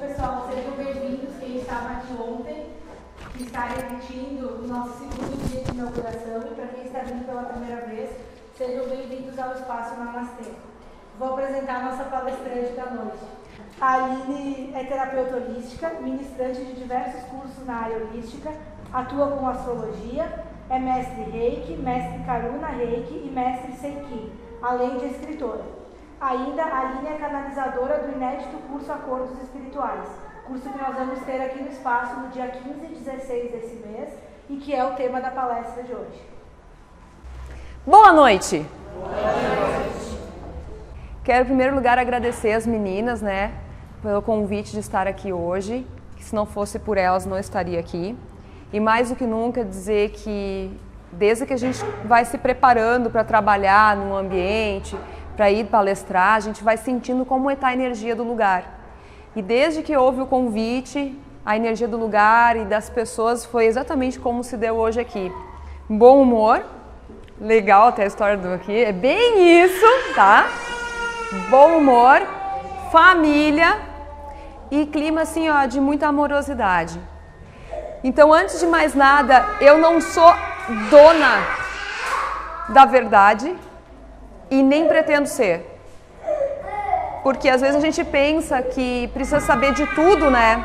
pessoal, sejam bem-vindos. Quem estava aqui ontem, que está repetindo o nosso segundo dia de inauguração, e para quem está vindo pela primeira vez, sejam bem-vindos ao Espaço Namastê. Vou apresentar a nossa palestrante da noite. A Aline é terapeuta holística, ministrante de diversos cursos na área holística, atua com astrologia, é mestre Reiki, mestre Karuna Reiki e mestre Seiki, além de escritora. Ainda, a Aline é canalizadora do inédito curso Acordos Espirituais, curso que nós vamos ter aqui no espaço no dia 15 e 16 desse mês e que é o tema da palestra de hoje. Boa noite! Boa noite! Quero, em primeiro lugar, agradecer as meninas, pelo convite de estar aqui hoje, que se não fosse por elas, não estaria aqui. E mais do que nunca, dizer que desde que a gente vai se preparando para trabalhar num ambiente, para ir palestrar, a gente vai sentindo como está a energia do lugar. E desde que houve o convite, a energia do lugar e das pessoas foi exatamente como se deu hoje aqui. Bom humor, legal até a história do aqui, é bem isso, tá? Bom humor, família e clima assim, ó, de muita amorosidade. Então, antes de mais nada, eu não sou dona da verdade e nem pretendo ser. Porque às vezes a gente pensa que precisa saber de tudo, né?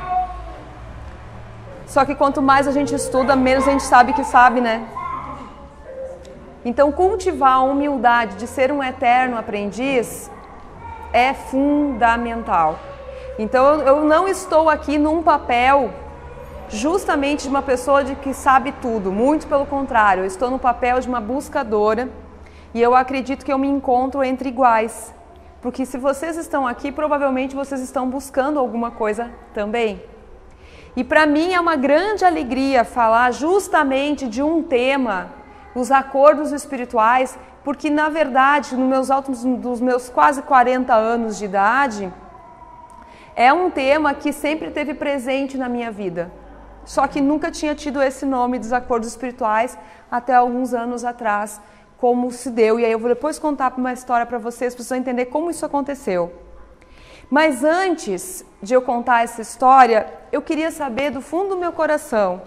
Só que quanto mais a gente estuda, menos a gente sabe que sabe, né? Então, cultivar a humildade de ser um eterno aprendiz é fundamental. Então, eu não estou aqui num papel justamente de uma pessoa que sabe tudo, muito pelo contrário, eu estou no papel de uma buscadora e eu acredito que eu me encontro entre iguais, porque se vocês estão aqui, provavelmente vocês estão buscando alguma coisa também. E para mim é uma grande alegria falar justamente de um tema, os acordos espirituais, porque na verdade, dos meus quase 40 anos de idade, é um tema que sempre esteve presente na minha vida. Só que nunca tinha tido esse nome dos acordos espirituais até alguns anos atrás, como se deu. E aí eu vou depois contar uma história para vocês entender como isso aconteceu. Mas antes de eu contar essa história, eu queria saber do fundo do meu coração,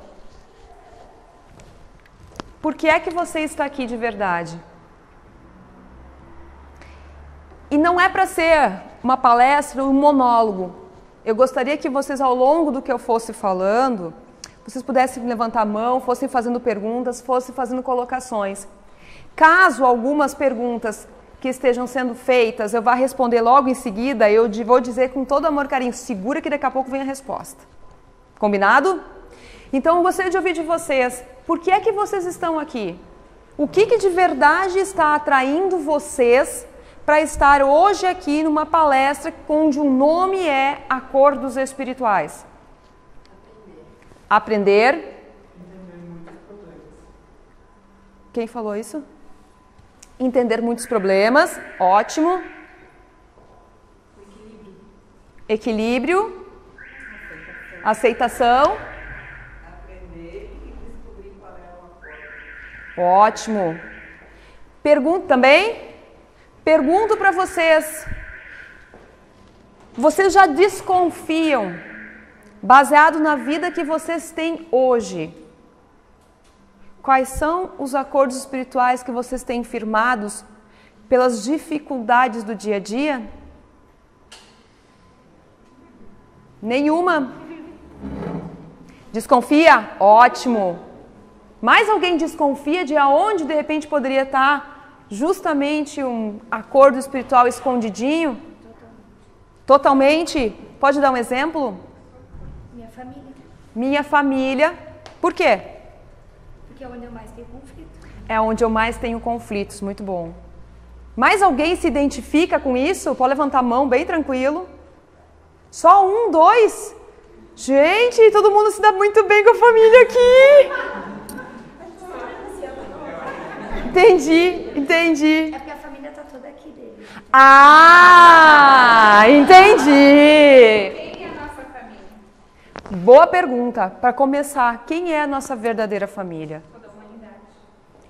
por que é que você está aqui de verdade? E não é para ser uma palestra, um monólogo. Eu gostaria que vocês, ao longo do que eu fosse falando, vocês pudessem levantar a mão, fossem fazendo perguntas, fossem fazendo colocações. Caso algumas perguntas que estejam sendo feitas, eu vá responder logo em seguida, eu vou dizer com todo amor e carinho, segura que daqui a pouco vem a resposta. Combinado? Então eu gostaria de ouvir de vocês, por que é que vocês estão aqui? O que de verdade está atraindo vocês para estar hoje aqui numa palestra onde o nome é Acordos Espirituais? Aprender. Entender muitos problemas. Quem falou isso? Entender muitos problemas. Ótimo. Equilíbrio. Aceitação. Aprender e descobrir qual é o acordo. Ótimo. Pergunta também. Pergunto para vocês. Vocês já desconfiam, baseado na vida que vocês têm hoje, quais são os acordos espirituais que vocês têm firmados pelas dificuldades do dia a dia? Nenhuma? Desconfia? Ótimo. Mais alguém desconfia de aonde de repente poderia estar justamente um acordo espiritual escondidinho? Totalmente? Pode dar um exemplo? Minha família. Minha família. Por quê? Porque é onde eu mais tenho conflito. É onde eu mais tenho conflitos, muito bom. Mais alguém se identifica com isso? Pode levantar a mão bem tranquilo. Só um, dois? Gente, todo mundo se dá muito bem com a família aqui. Entendi. É porque a família está toda aqui dele. Ah, entendi. Quem é a nossa família? Boa pergunta. Para começar, quem é a nossa verdadeira família? Toda a humanidade.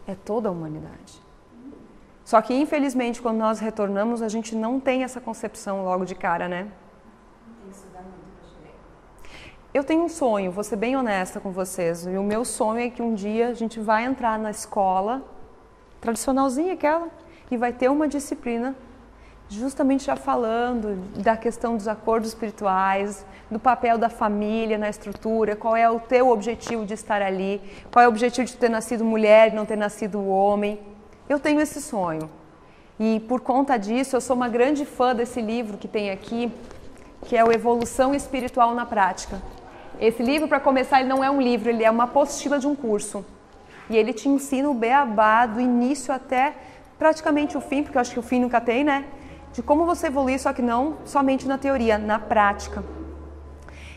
É toda a humanidade. Só que, infelizmente, quando nós retornamos, a gente não tem essa concepção logo de cara, né? Tem que estudar muito para chegar. Eu tenho um sonho, vou ser bem honesta com vocês, e o meu sonho é que um dia a gente vai entrar na escola, tradicionalzinha aquela, e vai ter uma disciplina justamente já falando da questão dos acordos espirituais, do papel da família na estrutura, qual é o teu objetivo de estar ali, qual é o objetivo de ter nascido mulher e não ter nascido homem. Eu tenho esse sonho. E por conta disso, eu sou uma grande fã desse livro que tem aqui, que é o Evolução Espiritual na Prática. Esse livro, para começar, ele não é um livro, ele é uma apostila de um curso. E ele te ensina o beabá do início até praticamente o fim, porque eu acho que o fim nunca tem, né? De como você evoluir, só que não somente na teoria, na prática.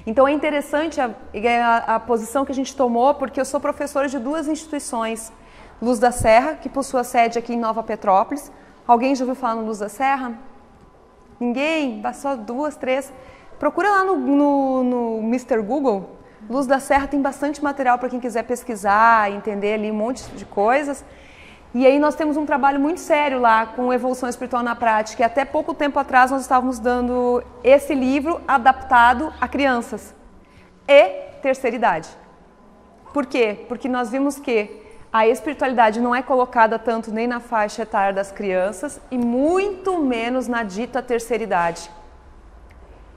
Então é interessante a posição que a gente tomou, porque eu sou professora de 2 instituições. Luz da Serra, que possui a sede aqui em Nova Petrópolis. Alguém já ouviu falar no Luz da Serra? Ninguém? Só 2, 3. Procura lá no Mr. Google. Luz da Serra tem bastante material para quem quiser pesquisar, entender ali um monte de coisas. E aí nós temos um trabalho muito sério lá com evolução espiritual na prática. E até pouco tempo atrás nós estávamos dando esse livro adaptado a crianças e terceira idade. Por quê? Porque nós vimos que a espiritualidade não é colocada tanto nem na faixa etária das crianças e muito menos na dita terceira idade.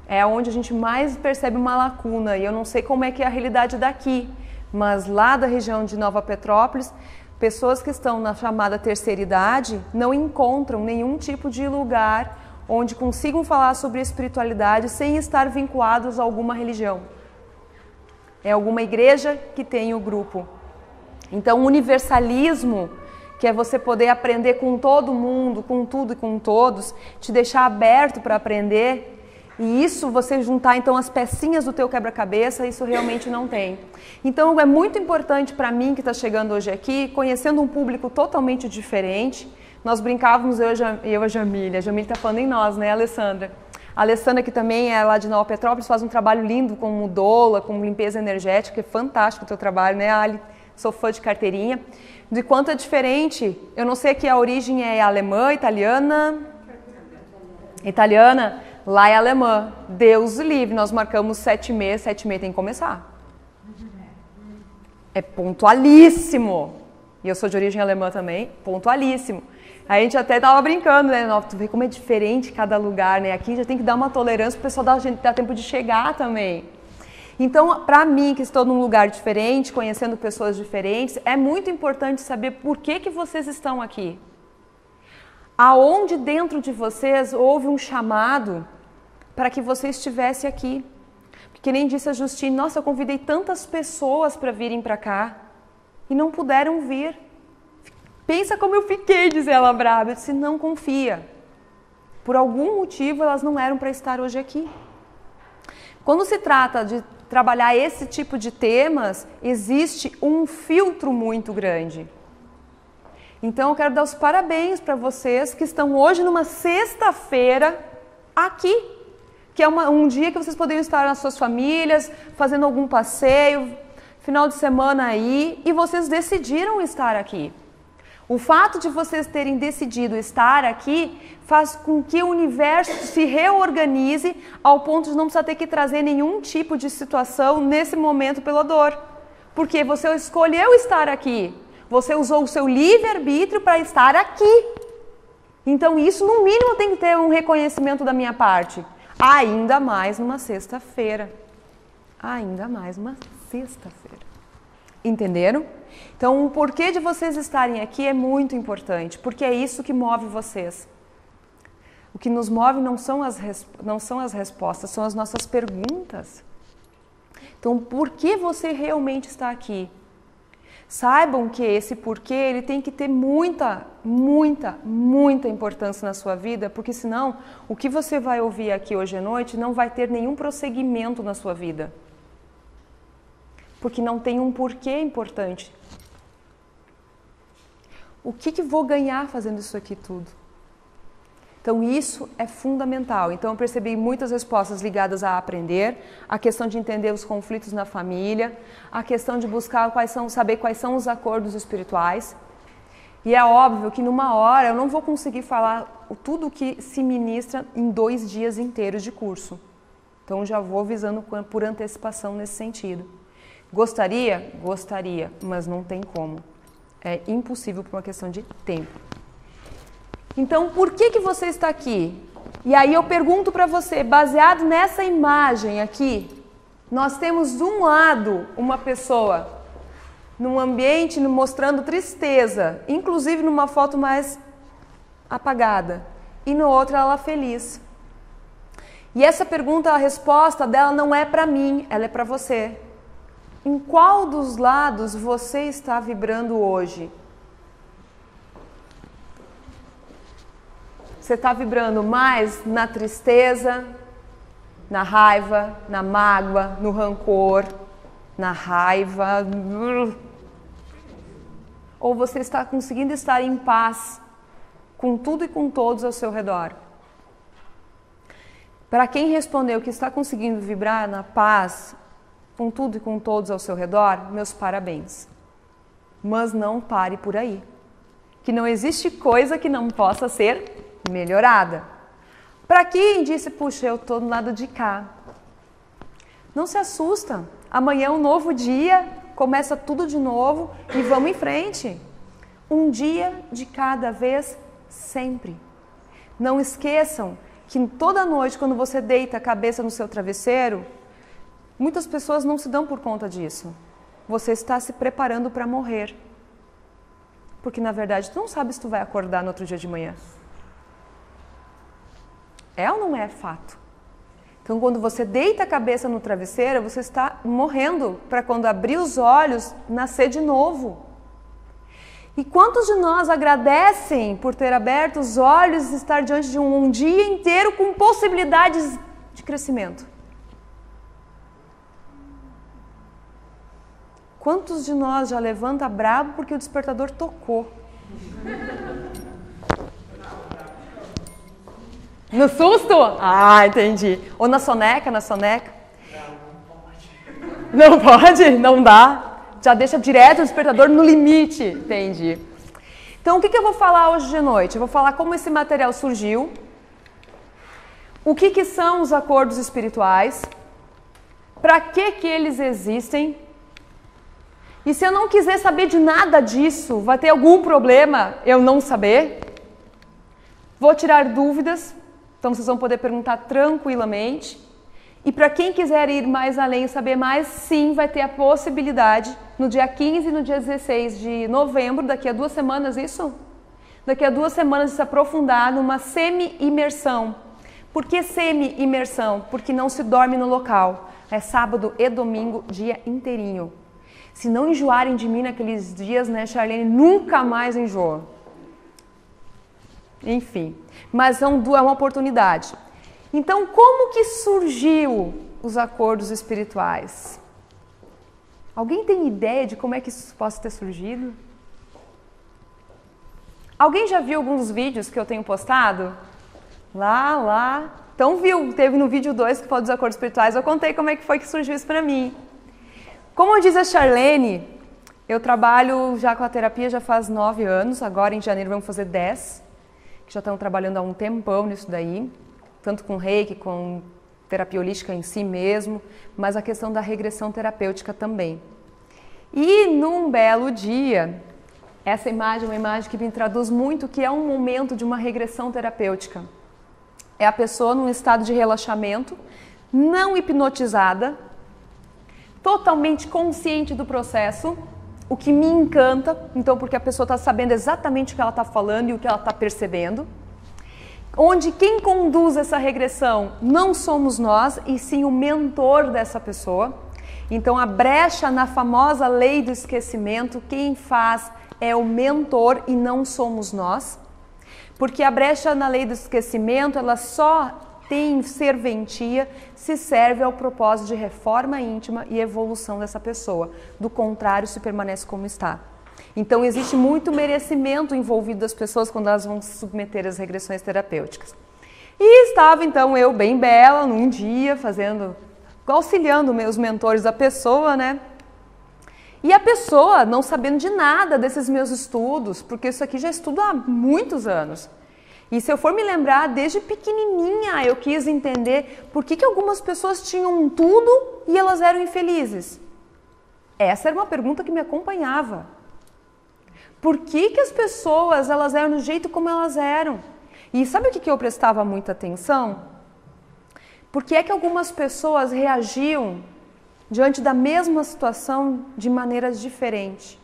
É onde a gente mais percebe uma lacuna. E eu não sei como é que é a realidade daqui, mas lá da região de Nova Petrópolis, pessoas que estão na chamada terceira idade não encontram nenhum tipo de lugar onde consigam falar sobre espiritualidade sem estar vinculados a alguma religião. É alguma igreja que tem o grupo. Então, o universalismo, que é você poder aprender com todo mundo, com tudo e com todos, te deixar aberto para aprender, e isso, você juntar então as pecinhas do teu quebra-cabeça, isso realmente não tem. Então é muito importante para mim que está chegando hoje aqui, conhecendo um público totalmente diferente. Nós brincávamos, eu e a Jamília está falando em nós, né, Alessandra? A Alessandra, que também é lá de Nova Petrópolis, faz um trabalho lindo com doula, com limpeza energética, é fantástico o teu trabalho, né, Ali? Sou fã de carteirinha. De quanto é diferente, eu não sei aqui a origem é alemã, italiana... Italiana, lá é alemã. Deus o livre, nós marcamos 7h30, 7h30 tem que começar. É pontualíssimo. E eu sou de origem alemã também, pontualíssimo. A gente até tava brincando, né? Tu vê como é diferente cada lugar, né? Aqui já tem que dar uma tolerância para o pessoal dar tempo de chegar também. Então, para mim, que estou num lugar diferente, conhecendo pessoas diferentes, é muito importante saber por que vocês estão aqui. Aonde dentro de vocês houve um chamado para que você estivesse aqui. Porque nem disse a Justine, nossa, eu convidei tantas pessoas para virem para cá e não puderam vir. Pensa como eu fiquei, diz ela brava. Eu disse, não confia. Por algum motivo elas não eram para estar hoje aqui. Quando se trata de trabalhar esse tipo de temas, existe um filtro muito grande. Então eu quero dar os parabéns para vocês que estão hoje numa sexta-feira aqui, que é um dia que vocês poderiam estar nas suas famílias, fazendo algum passeio, final de semana aí, e vocês decidiram estar aqui. O fato de vocês terem decidido estar aqui faz com que o universo se reorganize ao ponto de não precisar ter que trazer nenhum tipo de situação nesse momento pela dor. Porque você escolheu estar aqui. Você usou o seu livre-arbítrio para estar aqui. Então isso, no mínimo, tem que ter um reconhecimento da minha parte. Ainda mais numa sexta-feira. Ainda mais numa sexta-feira. Entenderam? Então, o porquê de vocês estarem aqui é muito importante, porque é isso que move vocês. O que nos move não são as respostas, são as nossas perguntas. Então, por que você realmente está aqui? Saibam que esse porquê ele tem que ter muita importância na sua vida, porque senão o que você vai ouvir aqui hoje à noite não vai ter nenhum prosseguimento na sua vida. Porque não tem um porquê importante. O que vou ganhar fazendo isso aqui tudo? Então isso é fundamental. Então eu percebi muitas respostas ligadas a aprender, a questão de entender os conflitos na família, a questão de buscar saber quais são os acordos espirituais. E é óbvio que numa hora eu não vou conseguir falar tudo o que se ministra em 2 dias inteiros de curso. Então já vou avisando por antecipação nesse sentido. Gostaria? Gostaria, mas não tem como. É impossível por uma questão de tempo. Então, por que você está aqui? E aí eu pergunto para você, baseado nessa imagem aqui, nós temos de um lado uma pessoa num ambiente mostrando tristeza, inclusive numa foto mais apagada, e no outro ela feliz. E essa pergunta, a resposta dela não é para mim, ela é para você. Em qual dos lados você está vibrando hoje? Você está vibrando mais na tristeza, na raiva, na mágoa, no rancor, na raiva? Ou você está conseguindo estar em paz com tudo e com todos ao seu redor? Para quem respondeu que está conseguindo vibrar na paz com tudo e com todos ao seu redor, meus parabéns. Mas não pare por aí. Que não existe coisa que não possa ser melhorada. Para quem disse, puxa, eu estou do lado de cá. Não se assusta. Amanhã é um novo dia, começa tudo de novo e vamos em frente. Um dia de cada vez, sempre. Não esqueçam que toda noite, quando você deita a cabeça no seu travesseiro, muitas pessoas não se dão por conta disso. Você está se preparando para morrer. Porque, na verdade, tu não sabe se tu vai acordar no outro dia de manhã. É ou não é fato? Então, quando você deita a cabeça no travesseiro, você está morrendo para quando abrir os olhos, nascer de novo. E quantos de nós agradecem por ter aberto os olhos e estar diante de um dia inteiro com possibilidades de crescimento? Quantos de nós já levanta bravo porque o despertador tocou? No susto? Ah, entendi. Ou na soneca, Não pode? Não dá? Já deixa direto o despertador no limite. Entendi. Então, o que eu vou falar hoje de noite? Eu vou falar como esse material surgiu, o que são os acordos espirituais, para que eles existem, e se eu não quiser saber de nada disso, vai ter algum problema eu não saber? Vou tirar dúvidas, então vocês vão poder perguntar tranquilamente. E para quem quiser ir mais além e saber mais, sim, vai ter a possibilidade no dia 15 e no dia 16 de novembro, daqui a 2 semanas, isso? Daqui a 2 semanas de se aprofundar numa semi-imersão. Por que semi-imersão? Porque não se dorme no local. É sábado e domingo, dia inteirinho. Se não enjoarem de mim naqueles dias, né, Charlene, nunca mais enjoa. Enfim, mas é uma oportunidade. Então, como que surgiu os acordos espirituais? Alguém tem ideia de como é que isso possa ter surgido? Alguém já viu alguns vídeos que eu tenho postado? Lá. Então viu, teve no vídeo 2 que foi dos acordos espirituais, eu contei como é que foi que surgiu isso para mim. Como diz a Charlene, eu trabalho já com a terapia já faz 9 anos, agora em janeiro vamos fazer 10, que já estão trabalhando há um tempão nisso daí, tanto com reiki, com terapia holística em si mesmo, mas a questão da regressão terapêutica também. E num belo dia, essa imagem é uma imagem que me traduz muito que é um momento de uma regressão terapêutica. É a pessoa num estado de relaxamento, não hipnotizada, totalmente consciente do processo, o que me encanta, então porque a pessoa está sabendo exatamente o que ela está falando e o que ela está percebendo, onde quem conduz essa regressão não somos nós, e sim o mentor dessa pessoa. Então a brecha na famosa lei do esquecimento, quem faz é o mentor e não somos nós, porque a brecha na lei do esquecimento, ela só tem serventia se serve ao propósito de reforma íntima e evolução dessa pessoa. Do contrário, se permanece como está. Então, existe muito merecimento envolvido das pessoas quando elas vão se submeter às regressões terapêuticas. E estava, então, eu bem bela, num dia, auxiliando meus mentores da pessoa, né? E a pessoa não sabendo de nada desses meus estudos, porque isso aqui já estudo há muitos anos. E se eu for me lembrar, desde pequenininha eu quis entender por que algumas pessoas tinham tudo e elas eram infelizes. Essa era uma pergunta que me acompanhava. Por que as pessoas elas eram do jeito como elas eram? E sabe o que eu prestava muita atenção? Por que é que algumas pessoas reagiam diante da mesma situação de maneiras diferentes?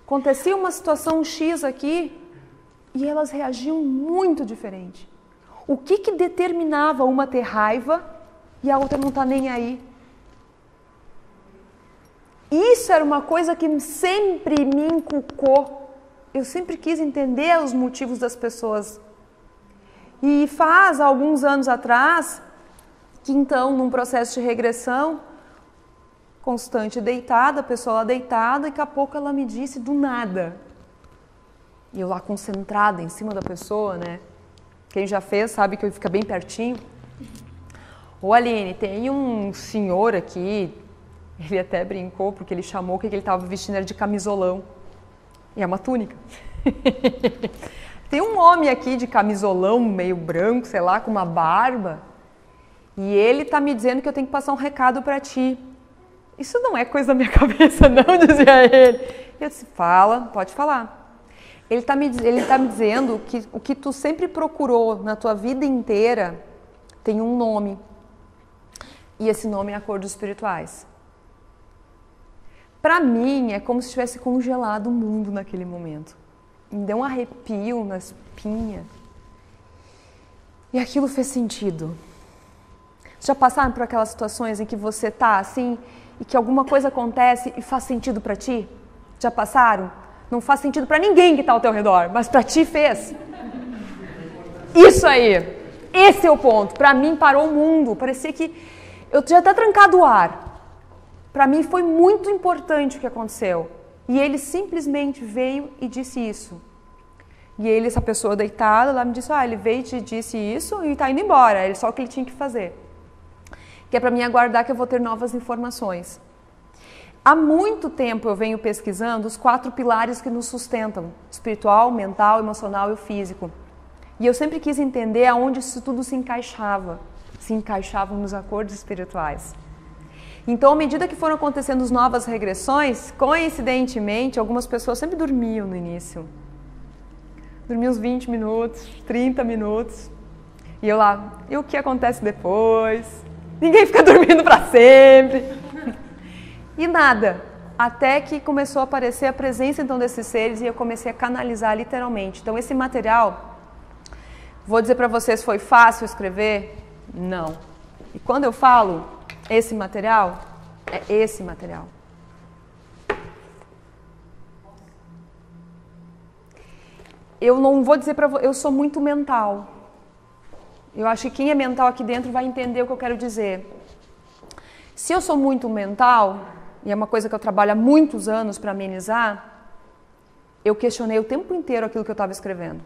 Acontecia uma situação X aqui e elas reagiam muito diferente. O que determinava uma ter raiva e a outra não estar nem aí? Isso era uma coisa que sempre me inculcou. Eu sempre quis entender os motivos das pessoas. E faz alguns anos atrás, que então, num processo de regressão, constante deitada, a pessoa lá deitada, e daqui a pouco ela me disse do nada. E eu lá concentrada em cima da pessoa, né? Quem já fez sabe que eu fico bem pertinho. Ô Aline, tem um senhor aqui, ele até brincou, porque ele chamou que ele estava vestindo era de camisolão. E é uma túnica. Tem um homem aqui de camisolão, meio branco, sei lá, com uma barba. E ele tá me dizendo que eu tenho que passar um recado para ti. Isso não é coisa da minha cabeça, não, dizia ele. Eu disse, fala, pode falar. Ele tá me dizendo que o que tu sempre procurou na tua vida inteira tem um nome. E esse nome é acordos espirituais. Para mim, é como se tivesse congelado o mundo naquele momento. Me deu um arrepio na espinha. E aquilo fez sentido. Já passaram por aquelas situações em que você tá assim e que alguma coisa acontece e faz sentido para ti? Já passaram? Não faz sentido para ninguém que está ao teu redor, mas para ti fez. Isso aí. Esse é o ponto. Para mim parou o mundo. Parecia que eu tinha até trancado o ar. Para mim foi muito importante o que aconteceu. E ele simplesmente veio e disse isso. E ele, essa pessoa deitada lá, me disse, ele veio e te disse isso e está indo embora. Era só o que ele tinha que fazer. Que é para mim aguardar que eu vou ter novas informações. Há muito tempo eu venho pesquisando os 4 pilares que nos sustentam. Espiritual, mental, emocional e o físico. E eu sempre quis entender aonde isso tudo se encaixava. Se encaixavam nos acordos espirituais. Então, à medida que foram acontecendo as novas regressões, coincidentemente, algumas pessoas sempre dormiam no início. Dormiam uns 20 minutos, 30 minutos. E eu lá, e o que acontece depois? Ninguém fica dormindo para sempre. E nada. Até que começou a aparecer a presença então desses seres e eu comecei a canalizar literalmente. Então, esse material, vou dizer para vocês, foi fácil escrever? Não. E quando eu falo esse material, é esse material. Eu não vou dizer para vocês, eu sou muito mental. Eu acho que quem é mental aqui dentro vai entender o que eu quero dizer. Se eu sou muito mental, e é uma coisa que eu trabalho há muitos anos para amenizar, eu questionei o tempo inteiro aquilo que eu estava escrevendo.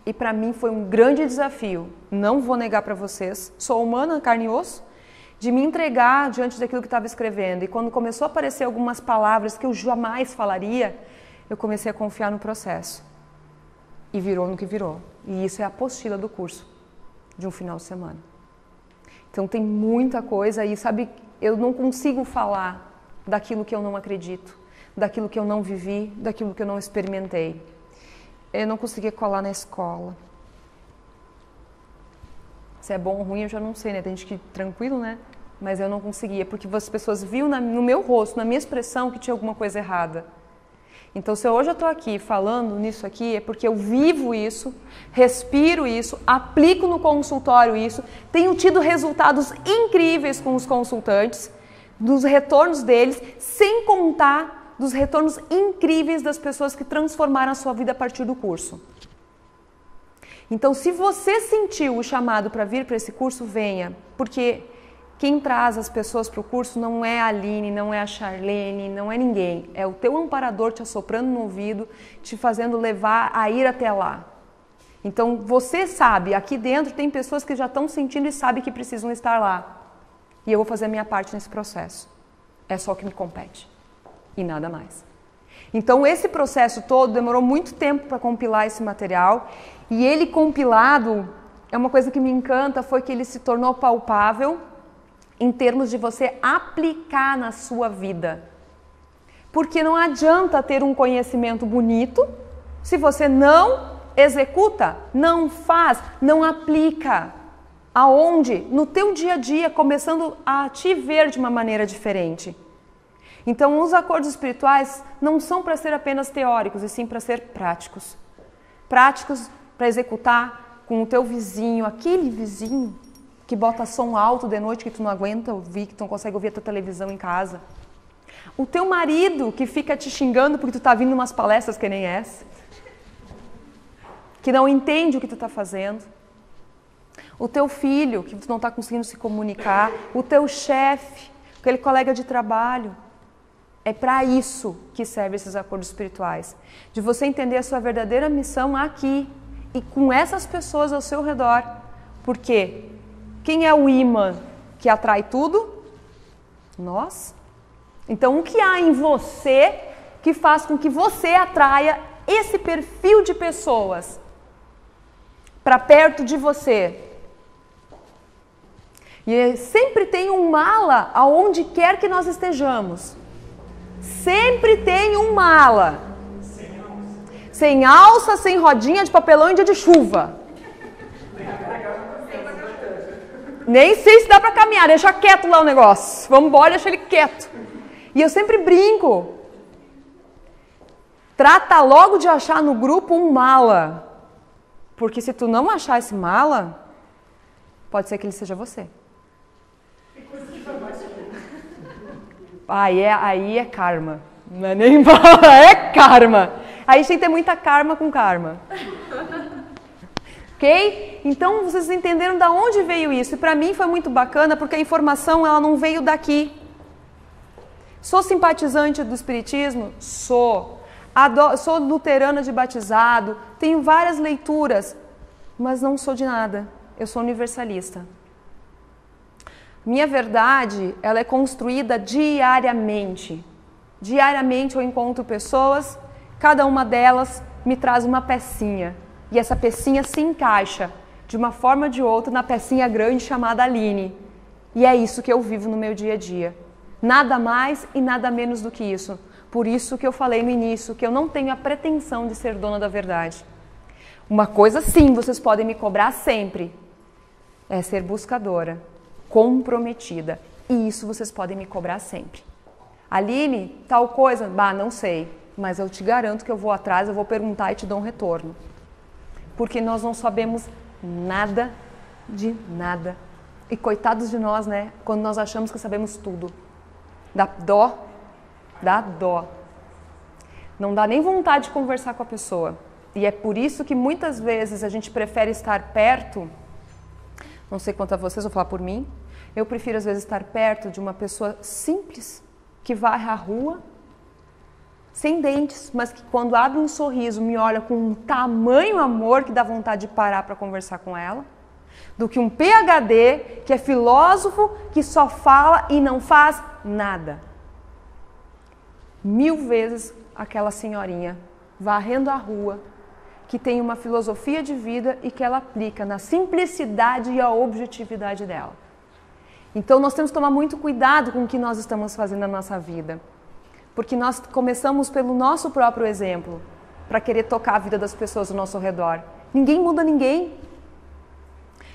E para mim foi um grande desafio, não vou negar para vocês, sou humana, carne e osso, de me entregar diante daquilo que estava escrevendo. E quando começou a aparecer algumas palavras que eu jamais falaria, eu comecei a confiar no processo. E virou no que virou. E isso é a apostila do curso, de um final de semana. Então tem muita coisa aí, sabe, eu não consigo falar daquilo que eu não acredito, daquilo que eu não vivi, daquilo que eu não experimentei. Eu não conseguia colar na escola. Se é bom ou ruim eu já não sei, né? Tem gente que tranquilo, né? Mas eu não conseguia, porque as pessoas viam no meu rosto, na minha expressão, que tinha alguma coisa errada. Então, se hoje eu estou aqui falando nisso aqui, é porque eu vivo isso, respiro isso, aplico no consultório isso, tenho tido resultados incríveis com os consultantes, dos retornos deles, sem contar dos retornos incríveis das pessoas que transformaram a sua vida a partir do curso. Então, se você sentiu o chamado para vir para esse curso, venha, porque quem traz as pessoas para o curso não é a Aline, não é a Charlene, não é ninguém. É o teu amparador te assoprando no ouvido, te fazendo levar a ir até lá. Então, você sabe, aqui dentro tem pessoas que já estão sentindo e sabem que precisam estar lá. E eu vou fazer a minha parte nesse processo. É só o que me compete. E nada mais. Então esse processo todo demorou muito tempo para compilar esse material, e ele compilado, é uma coisa que me encanta, foi que ele se tornou palpável em termos de você aplicar na sua vida. Porque não adianta ter um conhecimento bonito se você não executa, não faz, não aplica. Aonde? No teu dia a dia, começando a te ver de uma maneira diferente. Então, os acordos espirituais não são para ser apenas teóricos, e sim para ser práticos. Práticos para executar com o teu vizinho, aquele vizinho que bota som alto de noite que tu não aguenta ouvir, que tu não consegue ouvir a tua televisão em casa. O teu marido que fica te xingando porque tu tá vindo umas palestras que nem essa. Que não entende o que tu tá fazendo. O teu filho que tu não tá conseguindo se comunicar. O teu chefe, aquele colega de trabalho. É para isso que servem esses acordos espirituais. De você entender a sua verdadeira missão aqui e com essas pessoas ao seu redor. Por quê? Quem é o imã que atrai tudo? Nós. Então, o que há em você que faz com que você atraia esse perfil de pessoas para perto de você? E sempre tem um mala aonde quer que nós estejamos. Sempre tem um mala. Sem alça, sem rodinha de papelão em dia de chuva. Nem sei se dá para caminhar, deixa quieto lá o negócio. Vamos embora, deixa ele quieto. E eu sempre brinco. Trata logo de achar no grupo um mala. Porque se tu não achar esse mala, pode ser que ele seja você. Aí é karma. Não é nem mala, é karma. Aí a gente tem que ter muita karma com karma. Ok? Então vocês entenderam de onde veio isso. E para mim foi muito bacana porque a informação ela não veio daqui. Sou simpatizante do Espiritismo? Sou. Sou luterana de batizado, tenho várias leituras, mas não sou de nada. Eu sou universalista. Minha verdade, ela é construída diariamente. Diariamente eu encontro pessoas, cada uma delas me traz uma pecinha. E essa pecinha se encaixa, de uma forma ou de outra, na pecinha grande chamada Aline. E é isso que eu vivo no meu dia a dia. Nada mais e nada menos do que isso. Por isso que eu falei no início, que eu não tenho a pretensão de ser dona da verdade. Uma coisa sim, vocês podem me cobrar sempre, é ser buscadora, comprometida. E isso vocês podem me cobrar sempre. Aline, tal coisa? Bah, não sei. Mas eu te garanto que eu vou atrás, eu vou perguntar e te dou um retorno. Porque nós não sabemos nada de nada. E coitados de nós, né? Quando nós achamos que sabemos tudo. Dá dó. Dá dó. Não dá nem vontade de conversar com a pessoa. E é por isso que muitas vezes a gente prefere estar perto, não sei quanto a vocês, vou falar por mim, eu prefiro às vezes estar perto de uma pessoa simples, que varre a rua, sem dentes, mas que quando abre um sorriso me olha com um tamanho amor que dá vontade de parar para conversar com ela, do que um PhD que é filósofo, que só fala e não faz nada. 1000 vezes aquela senhorinha varrendo a rua, que tem uma filosofia de vida e que ela aplica na simplicidade e a objetividade dela. Então nós temos que tomar muito cuidado com o que nós estamos fazendo na nossa vida. Porque nós começamos pelo nosso próprio exemplo, para querer tocar a vida das pessoas ao nosso redor. Ninguém muda ninguém.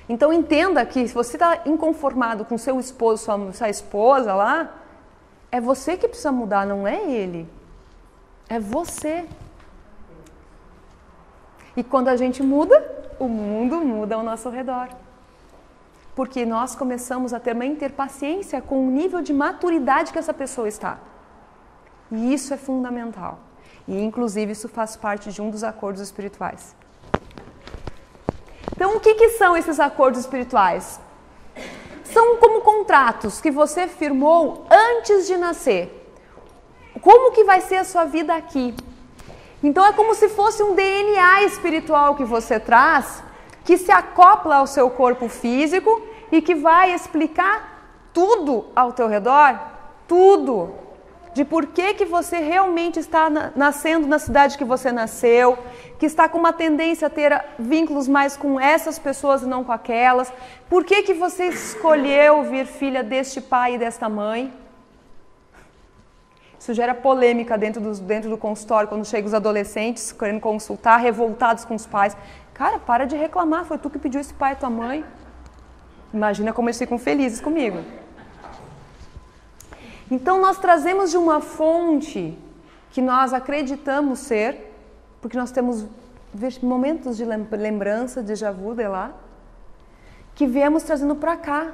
Então entenda que se você está inconformado com seu esposo, sua esposa lá, é você que precisa mudar, não é ele. É você. E quando a gente muda, o mundo muda ao nosso redor. Porque nós começamos a ter paciência com o nível de maturidade que essa pessoa está. E isso é fundamental. E inclusive isso faz parte de um dos acordos espirituais. Então o que são esses acordos espirituais? São como contratos que você firmou antes de nascer. Como que vai ser a sua vida aqui? Então é como se fosse um DNA espiritual que você traz, que se acopla ao seu corpo físico e que vai explicar tudo ao teu redor, tudo. de por que você realmente está nascendo na cidade que você nasceu, que está com uma tendência a ter vínculos mais com essas pessoas e não com aquelas. Por que você escolheu vir filha deste pai e desta mãe? Isso gera polêmica dentro do consultório, quando chegam os adolescentes querendo consultar, revoltados com os pais. Cara, para de reclamar, foi tu que pediu esse pai e tua mãe. Imagina como eles ficam felizes comigo. Então nós trazemos de uma fonte que nós acreditamos ser, porque nós temos momentos de lembrança, de déjà vu de lá, que viemos trazendo para cá.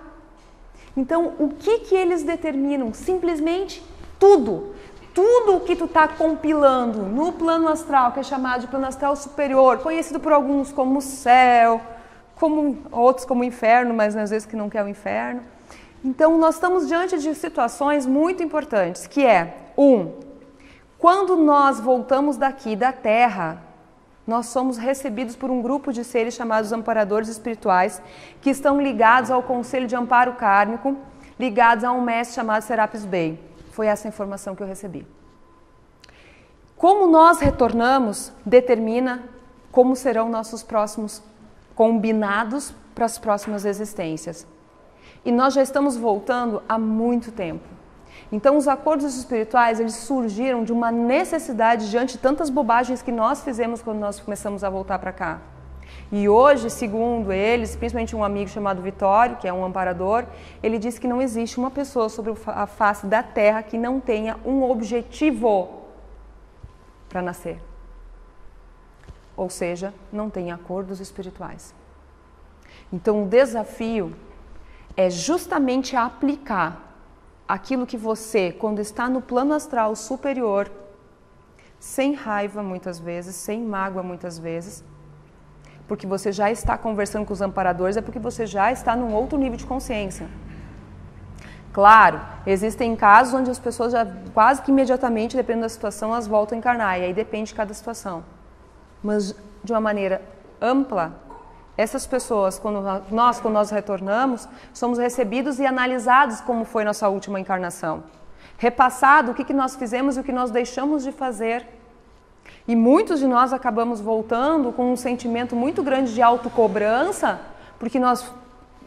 Então o que eles determinam? Simplesmente tudo. Tudo o que tu está compilando no plano astral, que é chamado de plano astral superior, conhecido por alguns como céu, como outros como inferno, mas às vezes que não quer o inferno. Então nós estamos diante de situações muito importantes, que é, quando nós voltamos daqui da Terra, nós somos recebidos por um grupo de seres chamados amparadores espirituais, que estão ligados ao Conselho de Amparo Kármico, ligados a um mestre chamado Serapis Bey. Foi essa informação que eu recebi. Como nós retornamos, determina como serão nossos próximos combinados para as próximas existências. E nós já estamos voltando há muito tempo. Então os acordos espirituais, eles surgiram de uma necessidade diante de tantas bobagens que nós fizemos quando nós começamos a voltar para cá. E hoje, segundo eles, principalmente um amigo chamado Vitório, que é um amparador, ele disse que não existe uma pessoa sobre a face da Terra que não tenha um objetivo para nascer. Ou seja, não tem acordos espirituais. Então o desafio é justamente aplicar aquilo que você, quando está no plano astral superior, sem raiva muitas vezes, sem mágoa muitas vezes, porque você já está conversando com os amparadores, é porque você já está num outro nível de consciência. Claro, existem casos onde as pessoas já quase que imediatamente, dependendo da situação, elas voltam a encarnar, e aí depende de cada situação. Mas de uma maneira ampla, essas pessoas, quando nós retornamos, somos recebidos e analisados como foi nossa última encarnação. Repassado o que nós fizemos e o que nós deixamos de fazer. E muitos de nós acabamos voltando com um sentimento muito grande de autocobrança, porque nós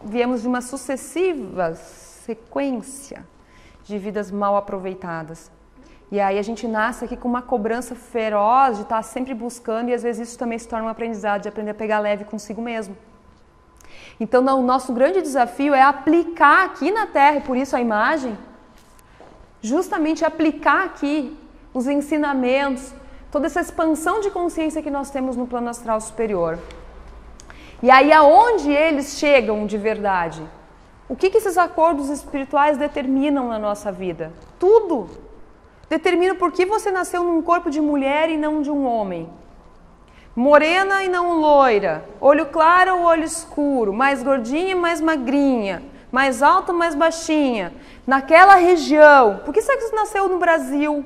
viemos de uma sucessiva sequência de vidas mal aproveitadas. E aí a gente nasce aqui com uma cobrança feroz de estar sempre buscando, e às vezes isso também se torna um aprendizado, de aprender a pegar leve consigo mesmo. Então o nosso grande desafio é aplicar aqui na Terra, e por isso a imagem, justamente aplicar aqui os ensinamentos, toda essa expansão de consciência que nós temos no plano astral superior. E aí aonde eles chegam de verdade? O que esses acordos espirituais determinam na nossa vida? Tudo! Determina por que você nasceu num corpo de mulher e não de um homem. Morena e não loira, olho claro ou olho escuro, mais gordinha, mais magrinha, mais alta, mais baixinha, naquela região. Por que será que você nasceu no Brasil?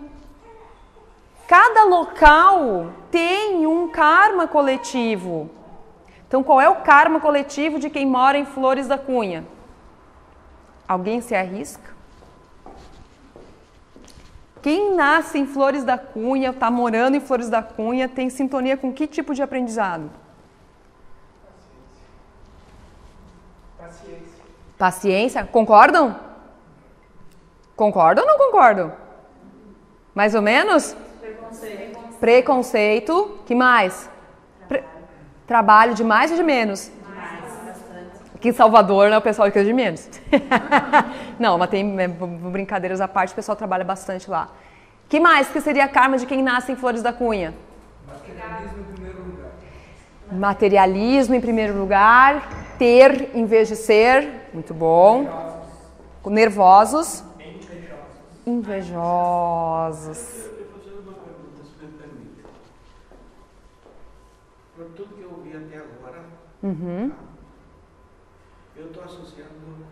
Cada local tem um karma coletivo. Então, qual é o karma coletivo de quem mora em Flores da Cunha? Alguém se arrisca? Quem nasce em Flores da Cunha, está morando em Flores da Cunha, tem sintonia com que tipo de aprendizado? Paciência. Paciência? Concordam? Concordam ou não concordam? Mais ou menos? Preconceito. Que mais? Trabalho de mais ou de menos? Aqui em Salvador, né, o pessoal fica de menos. Não, mas tem brincadeiras à parte, o pessoal trabalha bastante lá. Que mais que seria karma de quem nasce em Flores da Cunha? Materialismo em primeiro lugar. Materialismo em primeiro lugar. Ter em vez de ser. Muito bom. Nervosos. Invejosos. Eu vou fazer uma pergunta, se me permite. Por tudo que eu ouvi até agora, eu estou associando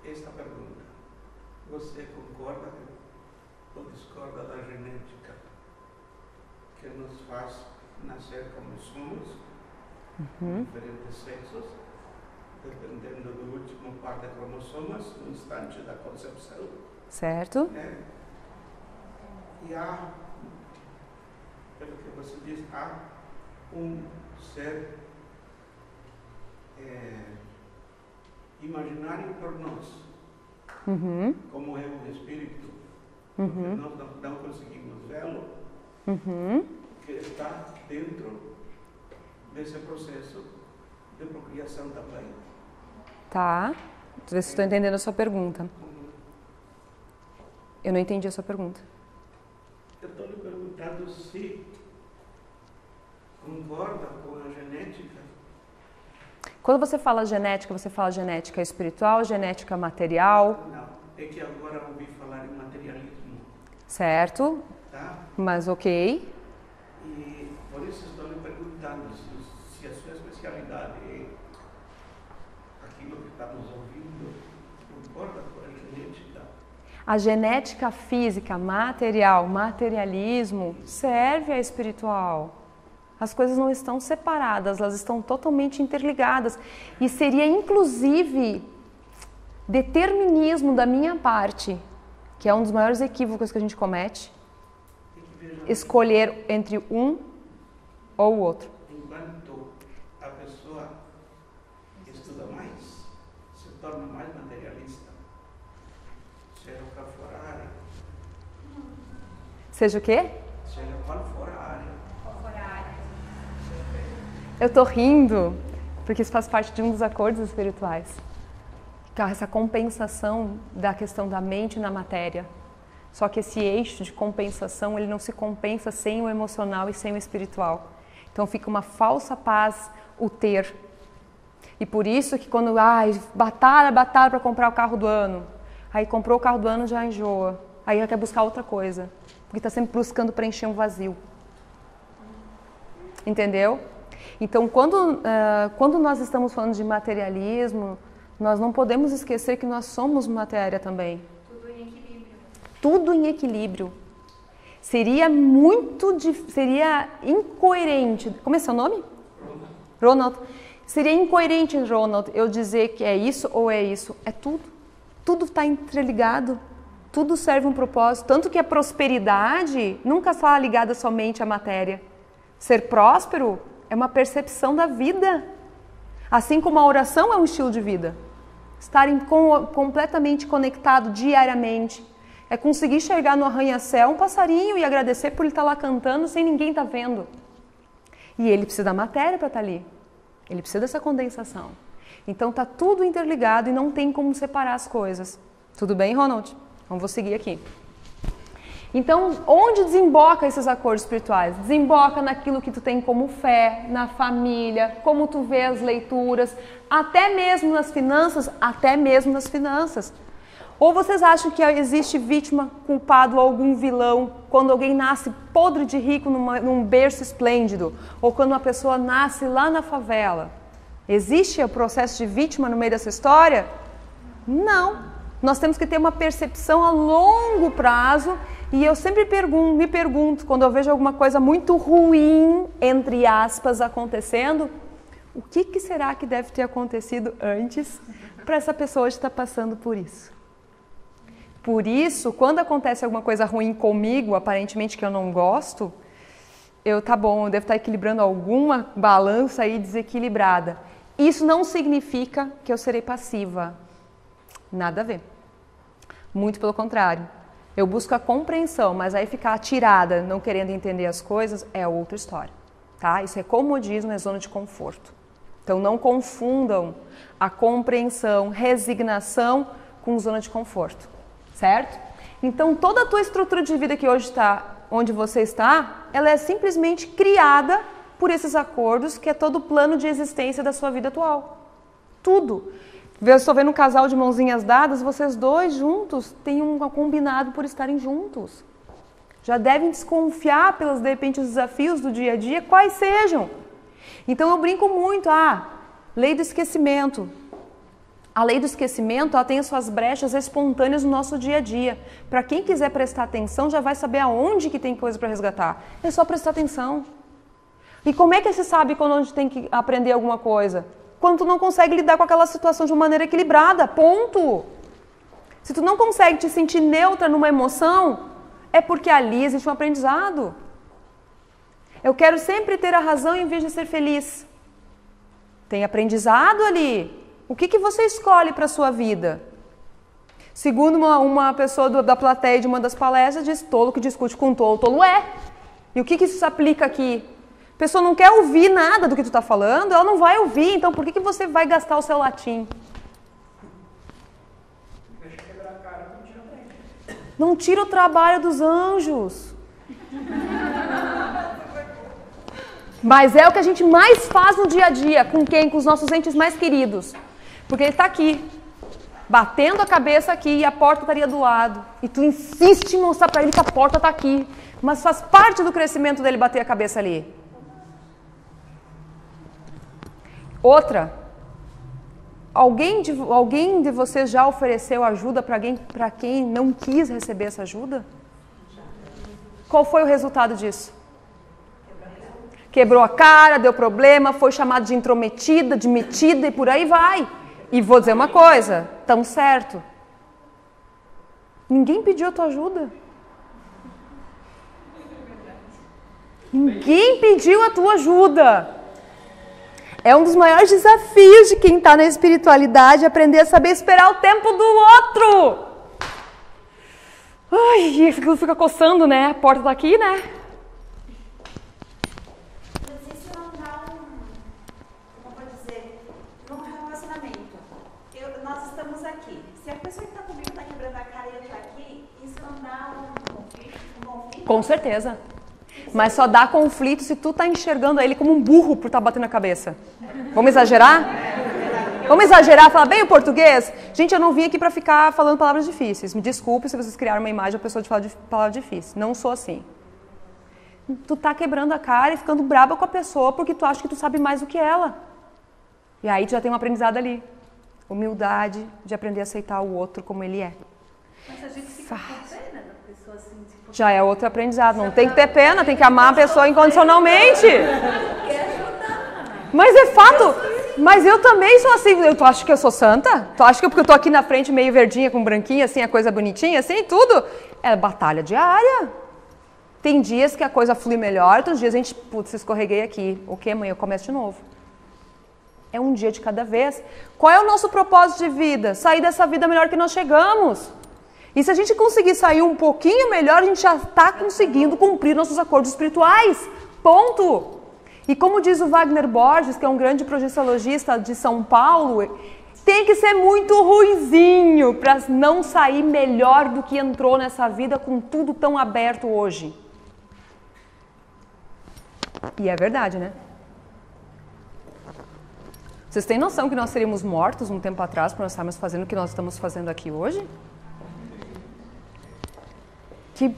esta pergunta. Você concorda ou discorda da genética que nos faz nascer como somos, diferentes sexos, dependendo do último par de cromossomas, no instante da concepção? Certo. Né? E há, pelo que você diz, há um ser imaginário por nós, como é o Espírito, porque nós não conseguimos vê-lo, que está dentro desse processo de procriação também. Tá. Deixa eu ver se estou entendendo a sua pergunta. Eu não entendi a sua pergunta. Eu estou lhe perguntando se concorda com a genética. Quando você fala genética espiritual, genética material? Não, é que agora ouvi falar em materialismo. Certo, Tá? mas ok. E por isso estou lhe perguntando se a sua especialidade é aquilo que estamos ouvindo, concorda com a genética? A genética física, material, materialismo, serve à espiritual. As coisas não estão separadas, elas estão totalmente interligadas. E seria, inclusive, determinismo da minha parte, que é um dos maiores equívocos que a gente comete, escolher entre um ou o outro. Enquanto a pessoa estuda mais, se torna mais materialista, seja qual for a área. Seja o quê? Seja qual for a área. Eu tô rindo, porque isso faz parte de um dos acordos espirituais. Essa compensação da questão da mente na matéria. Só que esse eixo de compensação, ele não se compensa sem o emocional e sem o espiritual. Então fica uma falsa paz o ter. E por isso que quando, batalha para comprar o carro do ano. Aí comprou o carro do ano, já enjoa. Aí ela quer buscar outra coisa. Porque está sempre buscando preencher um vazio. Entendeu? Então, quando nós estamos falando de materialismo, nós não podemos esquecer que nós somos matéria também. Tudo em equilíbrio. Tudo em equilíbrio. Seria incoerente. Como é seu nome? Ronald. Seria incoerente, Ronald, eu dizer que é isso ou é isso. É tudo. Tudo está interligado. Tudo serve um propósito. Tanto que a prosperidade nunca está ligada somente à matéria. Ser próspero é uma percepção da vida. Assim como a oração é um estilo de vida. Estar completamente conectado diariamente. É conseguir chegar no arranha-céu um passarinho e agradecer por ele estar lá cantando sem ninguém estar vendo. E ele precisa da matéria para estar ali. Ele precisa dessa condensação. Então está tudo interligado e não tem como separar as coisas. Tudo bem, Ronald? Então vou seguir aqui. Então, onde desemboca esses acordos espirituais? Desemboca naquilo que tu tem como fé, na família, como tu vê as leituras, até mesmo nas finanças. Ou vocês acham que existe vítima, culpado ou algum vilão quando alguém nasce podre de rico num berço esplêndido? Ou quando uma pessoa nasce lá na favela? Existe o processo de vítima no meio dessa história? Não. Nós temos que ter uma percepção a longo prazo. E eu sempre me pergunto, quando eu vejo alguma coisa muito ruim, entre aspas, acontecendo, o que será que deve ter acontecido antes para essa pessoa estar passando por isso? Por isso, quando acontece alguma coisa ruim comigo, aparentemente que eu não gosto, eu devo estar equilibrando alguma balança aí desequilibrada. Isso não significa que eu serei passiva. Nada a ver. Muito pelo contrário. Eu busco a compreensão, mas aí ficar atirada, não querendo entender as coisas, é outra história, tá? Isso é comodismo, é zona de conforto. Então não confundam a compreensão, resignação com zona de conforto, certo? Então toda a tua estrutura de vida que hoje está, onde você está, ela é simplesmente criada por esses acordos, que é todo o plano de existência da sua vida atual. Tudo. Eu estou vendo um casal de mãozinhas dadas, vocês dois juntos têm um combinado por estarem juntos. Já devem desconfiar pelos, de repente, os desafios do dia a dia, quais sejam. Então eu brinco muito, lei do esquecimento. A lei do esquecimento, ela tem as suas brechas espontâneas no nosso dia a dia. Para quem quiser prestar atenção, já vai saber aonde que tem coisa para resgatar. É só prestar atenção. E como é que você sabe quando onde tem que aprender alguma coisa? Quando tu não consegue lidar com aquela situação de uma maneira equilibrada, ponto. Se tu não consegue te sentir neutra numa emoção, É porque ali existe um aprendizado. Eu quero sempre ter a razão em vez de ser feliz. Tem aprendizado ali. O que você escolhe para a sua vida? Segundo uma pessoa da plateia de uma das palestras, diz: tolo que discute com tolo, tolo é. E o que isso se aplica aqui? A pessoa não quer ouvir nada do que tu está falando, ela não vai ouvir, então por que você vai gastar o seu latim? Não tira o trabalho dos anjos. Mas é o que a gente mais faz no dia a dia. Com quem? Com os nossos entes mais queridos. Porque ele está aqui, batendo a cabeça aqui e a porta estaria do lado. E tu insiste em mostrar para ele que a porta está aqui. Mas faz parte do crescimento dele bater a cabeça ali. Outra. Alguém de vocês já ofereceu ajuda para quem não quis receber essa ajuda? Qual foi o resultado disso? Quebrou a cara, deu problema, foi chamado de intrometida, de metida e por aí vai. E vou dizer uma coisa, tão certo. Ninguém pediu a tua ajuda. Ninguém pediu a tua ajuda. É um dos maiores desafios de quem está na espiritualidade, aprender a saber esperar o tempo do outro. Ai, e aquilo fica coçando, né? A porta tá aqui, né? Mas isso não dá como vou dizer, num relacionamento. Nós estamos aqui. Se a pessoa que está comigo está quebrando a cara e eu estou aqui, isso não dá um conflito? Com certeza. Mas só dá conflito se tu tá enxergando ele como um burro por estar batendo a cabeça. Vamos exagerar? Vamos exagerar, falar bem o português? Gente, eu não vim aqui para ficar falando palavras difíceis. Me desculpe se vocês criaram uma imagem de uma pessoa de falar de palavras difíceis. Não sou assim. Tu tá quebrando a cara e ficando braba com a pessoa porque tu acha que tu sabe mais do que ela. E aí tu já tem um aprendizado ali. Humildade de aprender a aceitar o outro como ele é. Mas a gente fica com pena da pessoa assim, tipo... Já é outro aprendizado. Não tem que ter pena, tem que amar a pessoa incondicionalmente. Mas é fato. Mas eu também sou assim. Tu acha que eu sou santa? Tu acha que porque eu tô aqui na frente meio verdinha com branquinha, assim, a coisa bonitinha, assim, tudo? É batalha diária. Tem dias que a coisa flui melhor, outros dias a gente, putz, escorreguei aqui. O que, mãe? Eu começo de novo. É um dia de cada vez. Qual é o nosso propósito de vida? Sair dessa vida melhor que nós chegamos. E se a gente conseguir sair um pouquinho melhor, a gente já está conseguindo cumprir nossos acordos espirituais. Ponto. E como diz o Wagner Borges, que é um grande projeciologista de São Paulo, tem que ser muito ruizinho para não sair melhor do que entrou nessa vida com tudo tão aberto hoje. E é verdade, né? Vocês têm noção que nós seríamos mortos um tempo atrás para nós estarmos fazendo o que nós estamos fazendo aqui hoje?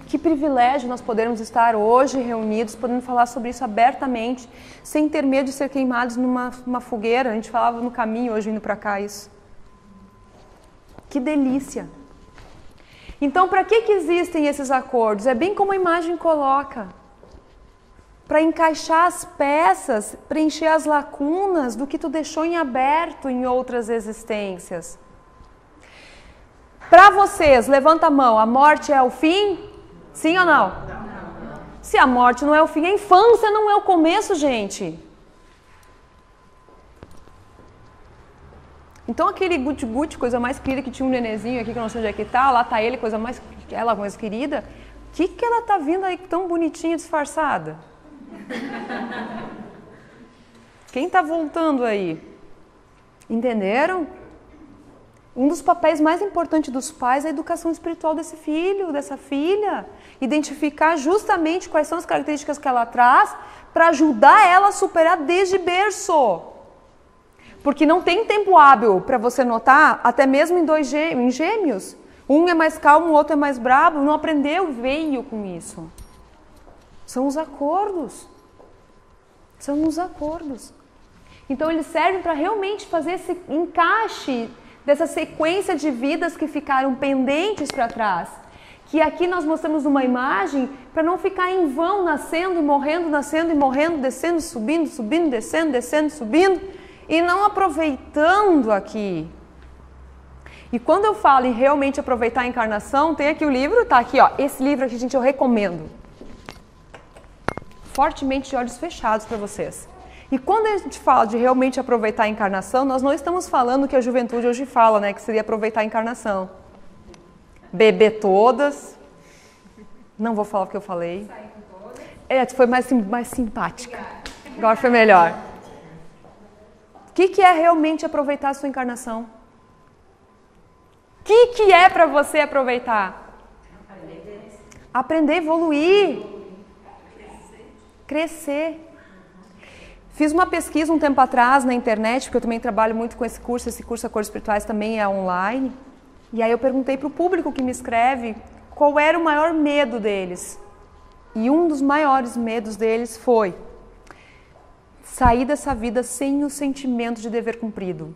Que privilégio nós podermos estar hoje reunidos, podendo falar sobre isso abertamente, sem ter medo de ser queimados numa fogueira. A gente falava no caminho hoje indo para cá isso. Que delícia! Então, para que existem esses acordos? É bem como a imagem coloca. Para encaixar as peças, preencher as lacunas do que tu deixou em aberto em outras existências. Para vocês, levanta a mão, a morte é o fim? Sim ou não? Se a morte não é o fim, a infância não é o começo, gente. Então aquele guti-guti, coisa mais querida, que tinha um nenezinho aqui que eu não sei onde é que tá, lá tá ele, ela mais querida. O que ela tá vindo aí tão bonitinha, disfarçada? Quem tá voltando aí? Entenderam? Um dos papéis mais importantes dos pais é a educação espiritual desse filho, dessa filha. Identificar justamente quais são as características que ela traz para ajudar ela a superar desde berço. Porque não tem tempo hábil para você notar, até mesmo em gêmeos. Um é mais calmo, o outro é mais bravo, não aprendeu, veio com isso. São os acordos. São os acordos. Então eles servem para realmente fazer esse encaixe dessa sequência de vidas que ficaram pendentes para trás. Que aqui nós mostramos uma imagem para não ficar em vão, nascendo e morrendo, descendo, subindo, descendo, subindo, e não aproveitando aqui. E quando eu falo em realmente aproveitar a encarnação, tem aqui o livro, tá aqui, ó. Esse livro aqui, gente, eu recomendo. Fortemente de olhos fechados para vocês. E quando a gente fala de realmente aproveitar a encarnação, nós não estamos falando o que a juventude hoje fala, né? Que seria aproveitar a encarnação. Beber todas. Não vou falar o que eu falei. Foi mais simpática. Agora foi melhor. O que é realmente aproveitar a sua encarnação? O que é para você aproveitar? Aprender a evoluir. Crescer. Fiz uma pesquisa um tempo atrás na internet, porque eu também trabalho muito com esse curso Acordos Espirituais também é online. E aí eu perguntei para o público que me escreve qual era o maior medo deles. E um dos maiores medos deles foi sair dessa vida sem o sentimento de dever cumprido.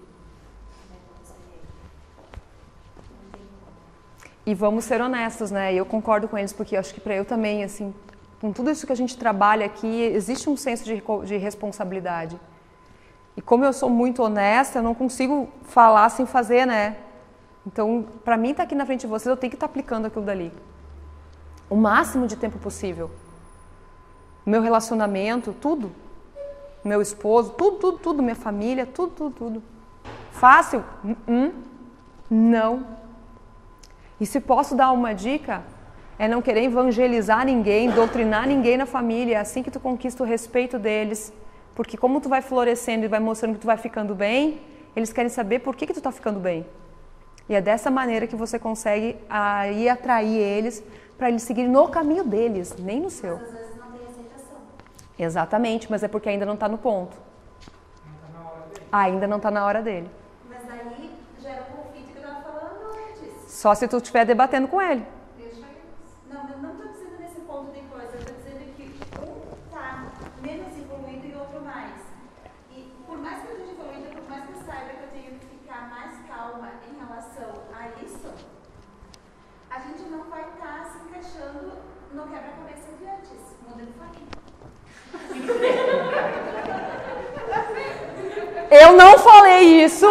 E vamos ser honestos, né? Eu concordo com eles, porque eu acho que para eu também, assim, com tudo isso que a gente trabalha aqui, existe um senso de responsabilidade. E como eu sou muito honesta, eu não consigo falar sem fazer, né? Então, para mim estar aqui na frente de vocês, eu tenho que estar aplicando aquilo dali. O máximo de tempo possível. Meu relacionamento, tudo. Meu esposo, tudo. Minha família, tudo. Fácil? Não. E se posso dar uma dica, é não querer evangelizar ninguém, doutrinar ninguém na família. É assim que tu conquista o respeito deles. Porque como tu vai florescendo e vai mostrando que tu vai ficando bem, eles querem saber por que tu tá ficando bem. E é dessa maneira que você consegue aí atrair eles para eles seguirem no caminho deles, nem no seu. Mas às vezes não tem aceitação. Exatamente, mas é porque ainda não está no ponto. Ainda não está na hora dele. Mas aí gera o conflito que eu estava falando antes. Só se tu estiver debatendo com ele. Não, eu não estou dizendo nesse ponto de coisa. Eu estou dizendo que um está menos evoluído e o outro mais. E por mais que eu esteja evoluída, por mais que eu saiba que eu tenho que ficar mais calma em relação a isso, a gente não vai estar se encaixando no quebra-cabeça de antes. Muda de farinha. Eu não falei isso,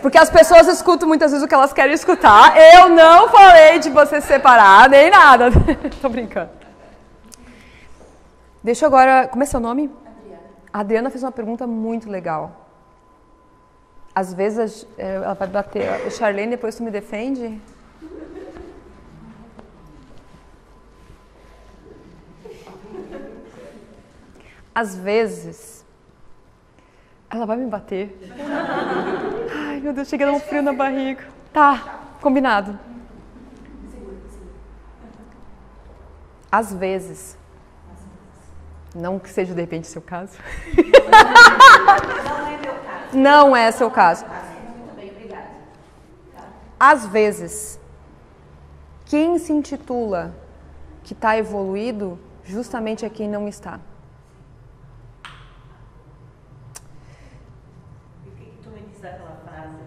porque as pessoas escutam muitas vezes o que elas querem escutar. Eu não falei de você se separar, nem nada. Tô brincando. Deixa eu agora... Como é seu nome? Adriana. A Adriana fez uma pergunta muito legal. Às vezes ela vai bater... Charlene, depois tu me defende? Às vezes... Ela vai me bater. Ai, meu Deus, chega a dar um frio na barriga. Tá, combinado. Às vezes. Não que seja de repente seu caso. Não é meu caso. Não é seu caso. Muito bem, obrigada. Às vezes, quem se intitula que está evoluído, justamente é quem não está. Daquela frase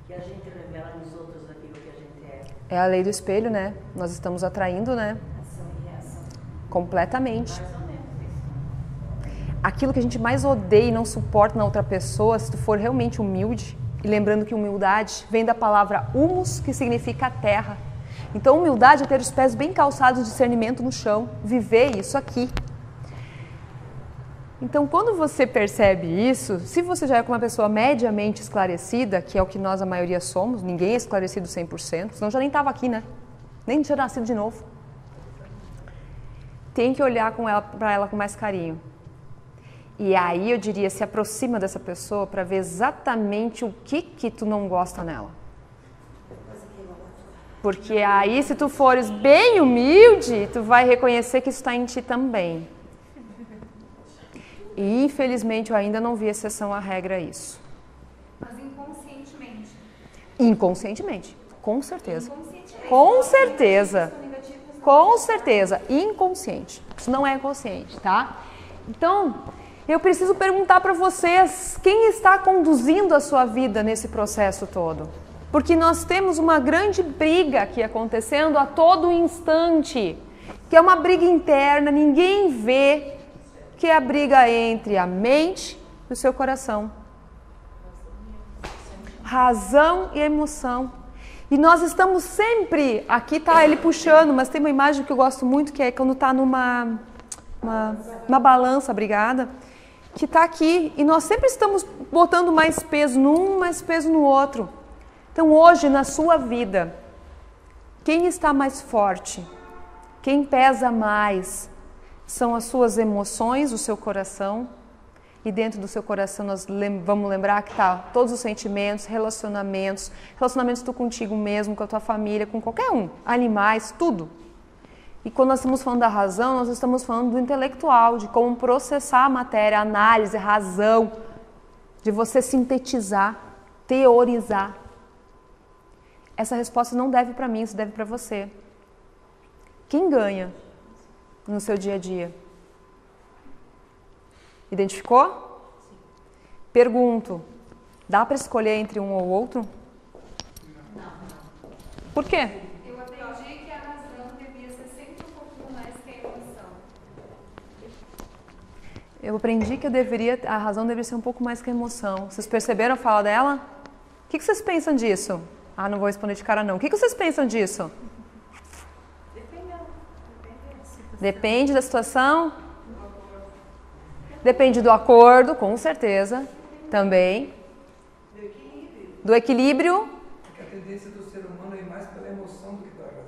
que a gente revela nos outros aquilo que a gente é. É a lei do espelho, né? Nós estamos atraindo, né? Ação e reação. Completamente. Mais ou menos isso. Aquilo que a gente mais odeia e não suporta na outra pessoa, se tu for realmente humilde, e lembrando que humildade vem da palavra humus, que significa terra. Então, humildade é ter os pés bem calçados de discernimento no chão, viver isso aqui. Então, quando você percebe isso, se você já é uma pessoa mediamente esclarecida, que é o que nós, a maioria, somos, ninguém é esclarecido 100%, senão já nem estava aqui, né? Nem tinha nascido de novo. Tem que olhar para ela com mais carinho. E aí, eu diria, se aproxima dessa pessoa para ver exatamente o que tu não gosta nela. Porque aí, se tu fores bem humilde, tu vai reconhecer que isso está em ti também. E, infelizmente, eu ainda não vi exceção à regra a isso. Mas inconscientemente. Inconscientemente, com certeza. Inconscientemente. Com certeza. Com certeza. Inconsciente. Isso não é consciente, tá? Então, eu preciso perguntar para vocês, quem está conduzindo a sua vida nesse processo todo? Porque nós temos uma grande briga aqui acontecendo a todo instante, que é uma briga interna, ninguém vê, que é a briga entre a mente e o seu coração. razão e emoção. E nós estamos sempre, aqui tá ele puxando, mas tem uma imagem que eu gosto muito, que é quando tá numa balança, obrigada, que tá aqui, e nós sempre estamos botando mais peso num, mais peso no outro. Então hoje, na sua vida, quem está mais forte, quem pesa mais, são as suas emoções, o seu coração. E dentro do seu coração nós vamos lembrar que tá todos os sentimentos, relacionamentos tu contigo mesmo, com a tua família, com qualquer um, animais, tudo. E quando nós estamos falando da razão, nós estamos falando do intelectual, de como processar a matéria, análise, razão, de você sintetizar, teorizar. Essa resposta não deve para mim, isso deve para você. Quem ganha no seu dia a dia? Identificou? Pergunto, dá para escolher entre um ou outro? Não. Por quê? Eu aprendi que a razão devia ser sempre um pouquinho mais que a emoção. Eu aprendi que a razão deveria ser um pouco mais que a emoção. Vocês perceberam a fala dela? O que vocês pensam disso? Ah, não vou responder de cara não. O que vocês pensam disso? Depende da situação? Depende do acordo, com certeza, também. Do equilíbrio. Porque a tendência do ser humano é mais pela emoção do que pela razão.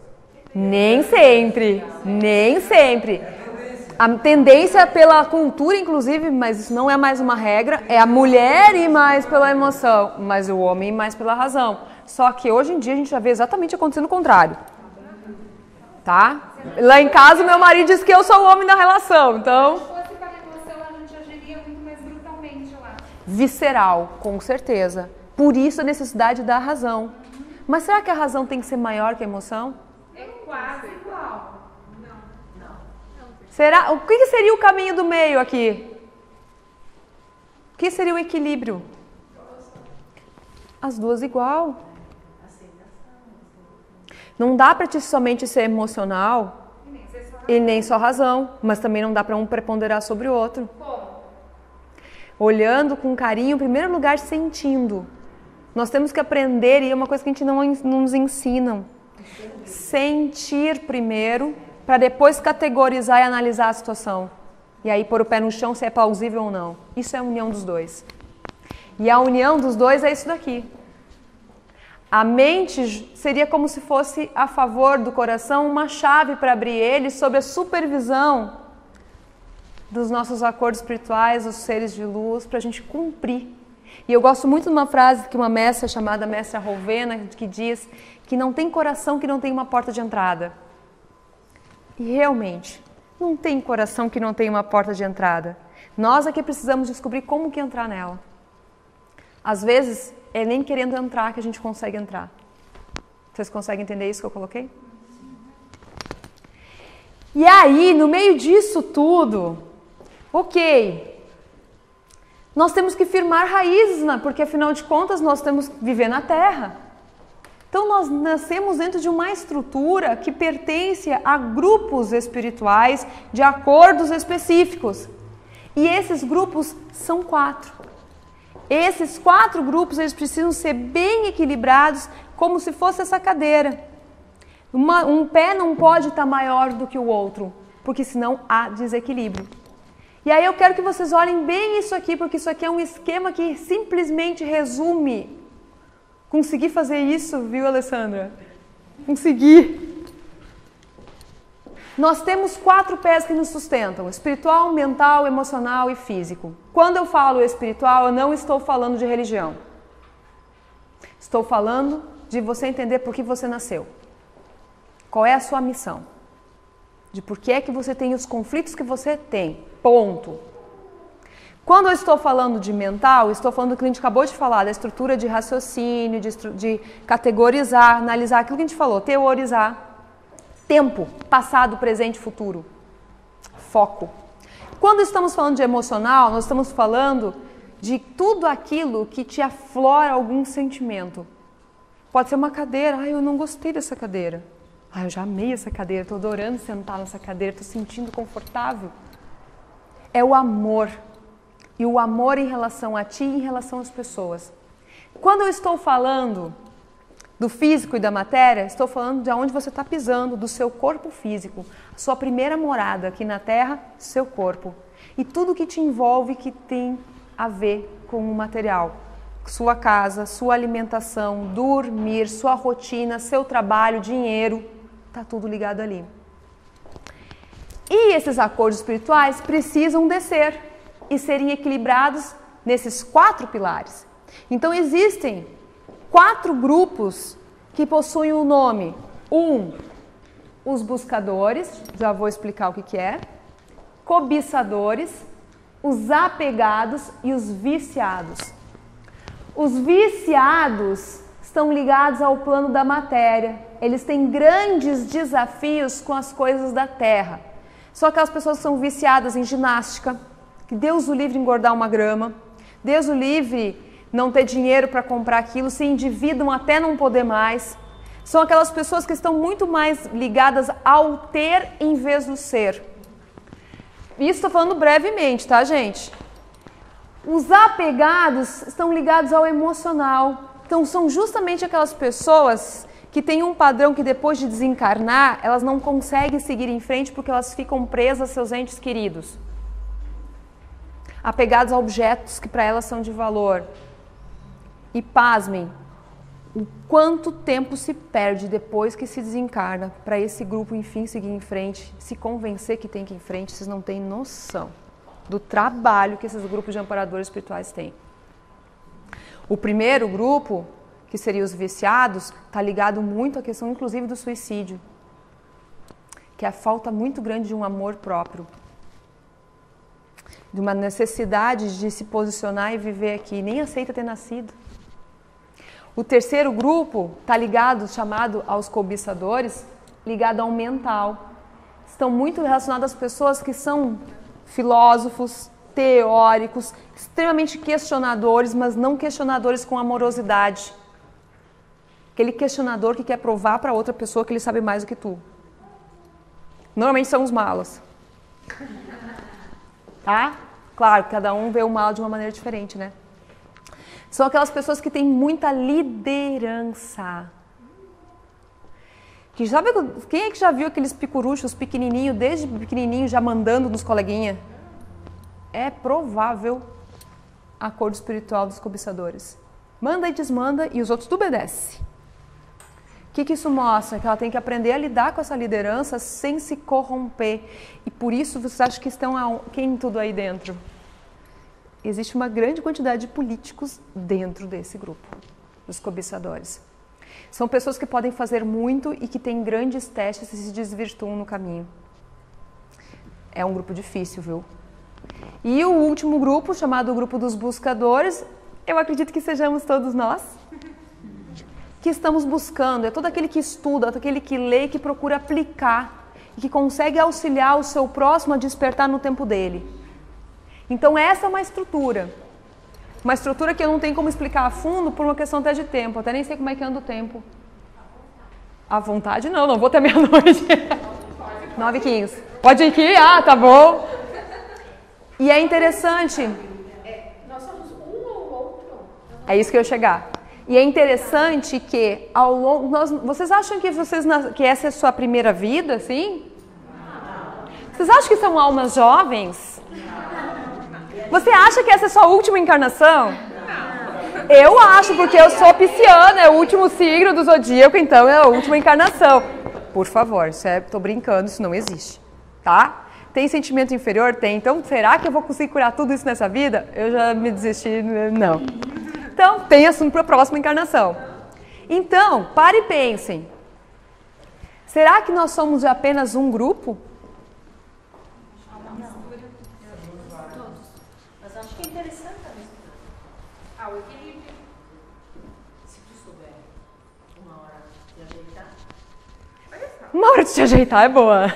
Nem sempre, nem sempre. A tendência pela cultura, inclusive, mas isso não é mais uma regra, é a mulher ir mais pela emoção, mas o homem ir mais pela razão. Só que hoje em dia a gente já vê exatamente acontecendo o contrário. Tá? Lá em casa meu marido diz que eu sou o homem da relação, então... Se fosse para a emoção, a gente agiria muito mais brutalmente lá. Visceral, com certeza. Por isso a necessidade da razão. Mas será que a razão tem que ser maior que a emoção? É quase igual. Será? O que seria o caminho do meio aqui? O que seria o equilíbrio? As duas igual. Não dá para ti somente ser emocional e nem só razão, mas também não dá para um preponderar sobre o outro. Olhando com carinho, em primeiro lugar, sentindo. Nós temos que aprender, e é uma coisa que a gente não nos ensinam. Sentir primeiro, para depois categorizar e analisar a situação. E aí pôr o pé no chão se é plausível ou não. Isso é a união dos dois. E a união dos dois é isso daqui. A mente seria como se fosse a favor do coração, uma chave para abrir ele sob a supervisão dos nossos acordos espirituais, os seres de luz, para a gente cumprir. E eu gosto muito de uma frase que uma mestra chamada Mestra Rovena, que diz que não tem coração que não tem uma porta de entrada. E realmente, não tem coração que não tem uma porta de entrada. Nós é que precisamos descobrir como que entrar nela. Às vezes, é nem querendo entrar que a gente consegue entrar. Vocês conseguem entender isso que eu coloquei? E aí, no meio disso tudo, ok, nós temos que firmar raízes, porque afinal de contas nós temos que viver na Terra. Então nós nascemos dentro de uma estrutura que pertence a grupos espirituais de acordos específicos. E esses grupos são 4. Esses 4 grupos, eles precisam ser bem equilibrados, como se fosse essa cadeira. Um pé não pode estar maior do que o outro, porque senão há desequilíbrio. E aí eu quero que vocês olhem bem isso aqui, porque isso aqui é um esquema que simplesmente resume. Consegui fazer isso, viu, Alessandra? Consegui. Nós temos 4 pés que nos sustentam: espiritual, mental, emocional e físico. Quando eu falo espiritual, eu não estou falando de religião. Estou falando de você entender por que você nasceu. Qual é a sua missão? De por que é que você tem os conflitos que você tem. Ponto. Quando eu estou falando de mental, estou falando do que a gente acabou de falar, da estrutura de raciocínio, de categorizar, analisar aquilo que a gente falou, teorizar. Tempo, passado, presente, futuro. Foco. Quando estamos falando de emocional, nós estamos falando de tudo aquilo que te aflora algum sentimento. Pode ser uma cadeira. Ai, eu não gostei dessa cadeira. Ai, eu já amei essa cadeira, estou adorando sentar nessa cadeira, estou sentindo confortável. É o amor. E o amor em relação a ti e em relação às pessoas. Quando eu estou falando do físico e da matéria, estou falando de onde você está pisando, do seu corpo físico, a sua primeira morada aqui na Terra, seu corpo. E tudo que te envolve que tem a ver com o material. Sua casa, sua alimentação, dormir, sua rotina, seu trabalho, dinheiro, está tudo ligado ali. E esses acordos espirituais precisam descer e serem equilibrados nesses 4 pilares. Então existem 4 grupos que possuem o nome. Os buscadores, já vou explicar o que é. Cobiçadores, os apegados e os viciados. Os viciados estão ligados ao plano da matéria. Eles têm grandes desafios com as coisas da terra. São aquelas pessoas que são viciadas em ginástica, que Deus o livre engordar 1 grama, Deus o livre não ter dinheiro para comprar aquilo, se endividam até não poder mais. São aquelas pessoas que estão muito mais ligadas ao ter em vez do ser. Isso estou falando brevemente, tá, gente? Os apegados estão ligados ao emocional. Então, são justamente aquelas pessoas que têm um padrão que depois de desencarnar, elas não conseguem seguir em frente porque elas ficam presas a seus entes queridos. Apegados a objetos que para elas são de valor. E pasmem, o quanto tempo se perde depois que se desencarna para esse grupo, enfim, seguir em frente, se convencer que tem que ir em frente, vocês não têm noção do trabalho que esses grupos de amparadores espirituais têm. O primeiro grupo, que seria os viciados, está ligado muito à questão, inclusive, do suicídio, que é a falta muito grande de um amor próprio, de uma necessidade de se posicionar e viver aqui, nem aceita ter nascido. O terceiro grupo está ligado, chamado aos cobiçadores, ligado ao mental. Estão muito relacionados às pessoas que são filósofos, teóricos, extremamente questionadores, mas não questionadores com amorosidade. Aquele questionador que quer provar para outra pessoa que ele sabe mais do que tu. Normalmente são os malas. Tá? Claro, cada um vê o mal de uma maneira diferente, né? São aquelas pessoas que têm muita liderança. Que sabe, quem é que já viu aqueles picuruchos pequenininhos, desde pequenininho, já mandando nos coleguinhas? É provável acordo espiritual dos cobiçadores. Manda e desmanda e os outros tudo obedecem. O que isso mostra? Que ela tem que aprender a lidar com essa liderança sem se corromper. E por isso vocês acham que estão quem tudo aí dentro? Existe uma grande quantidade de políticos dentro desse grupo, dos cobiçadores. São pessoas que podem fazer muito e que têm grandes testes e se desvirtuam no caminho. É um grupo difícil, viu? E o último grupo, chamado grupo dos buscadores, eu acredito que sejamos todos nós, que estamos buscando. É todo aquele que estuda, todo aquele que lê e que procura aplicar e que consegue auxiliar o seu próximo a despertar no tempo dele. Então essa é uma estrutura que eu não tenho como explicar a fundo por uma questão até de tempo, até nem sei como é que anda o tempo. À vontade não vou até meia-noite. 9h15. Pode ir aqui? Ah, tá bom. E é interessante. Nós somos um ou outro? É isso que eu ia chegar. E é interessante que ao longo... vocês acham que essa é a sua primeira vida, assim? Vocês acham que são almas jovens? Você acha que essa é a sua última encarnação? Eu acho, porque eu sou pisciana, é o último signo do zodíaco, então é a última encarnação. Por favor, tô brincando, isso não existe, tá? Tem sentimento inferior? Tem. Então, será que eu vou conseguir curar tudo isso nessa vida? Eu já me desisti, não. Então, tem assunto para a próxima encarnação. Então, pare e pensem. Será que nós somos de apenas um grupo? Mas acho que é interessante a mistura. O equilíbrio. Se tu souber uma hora de ajeitar. Uma hora de se ajeitar é boa.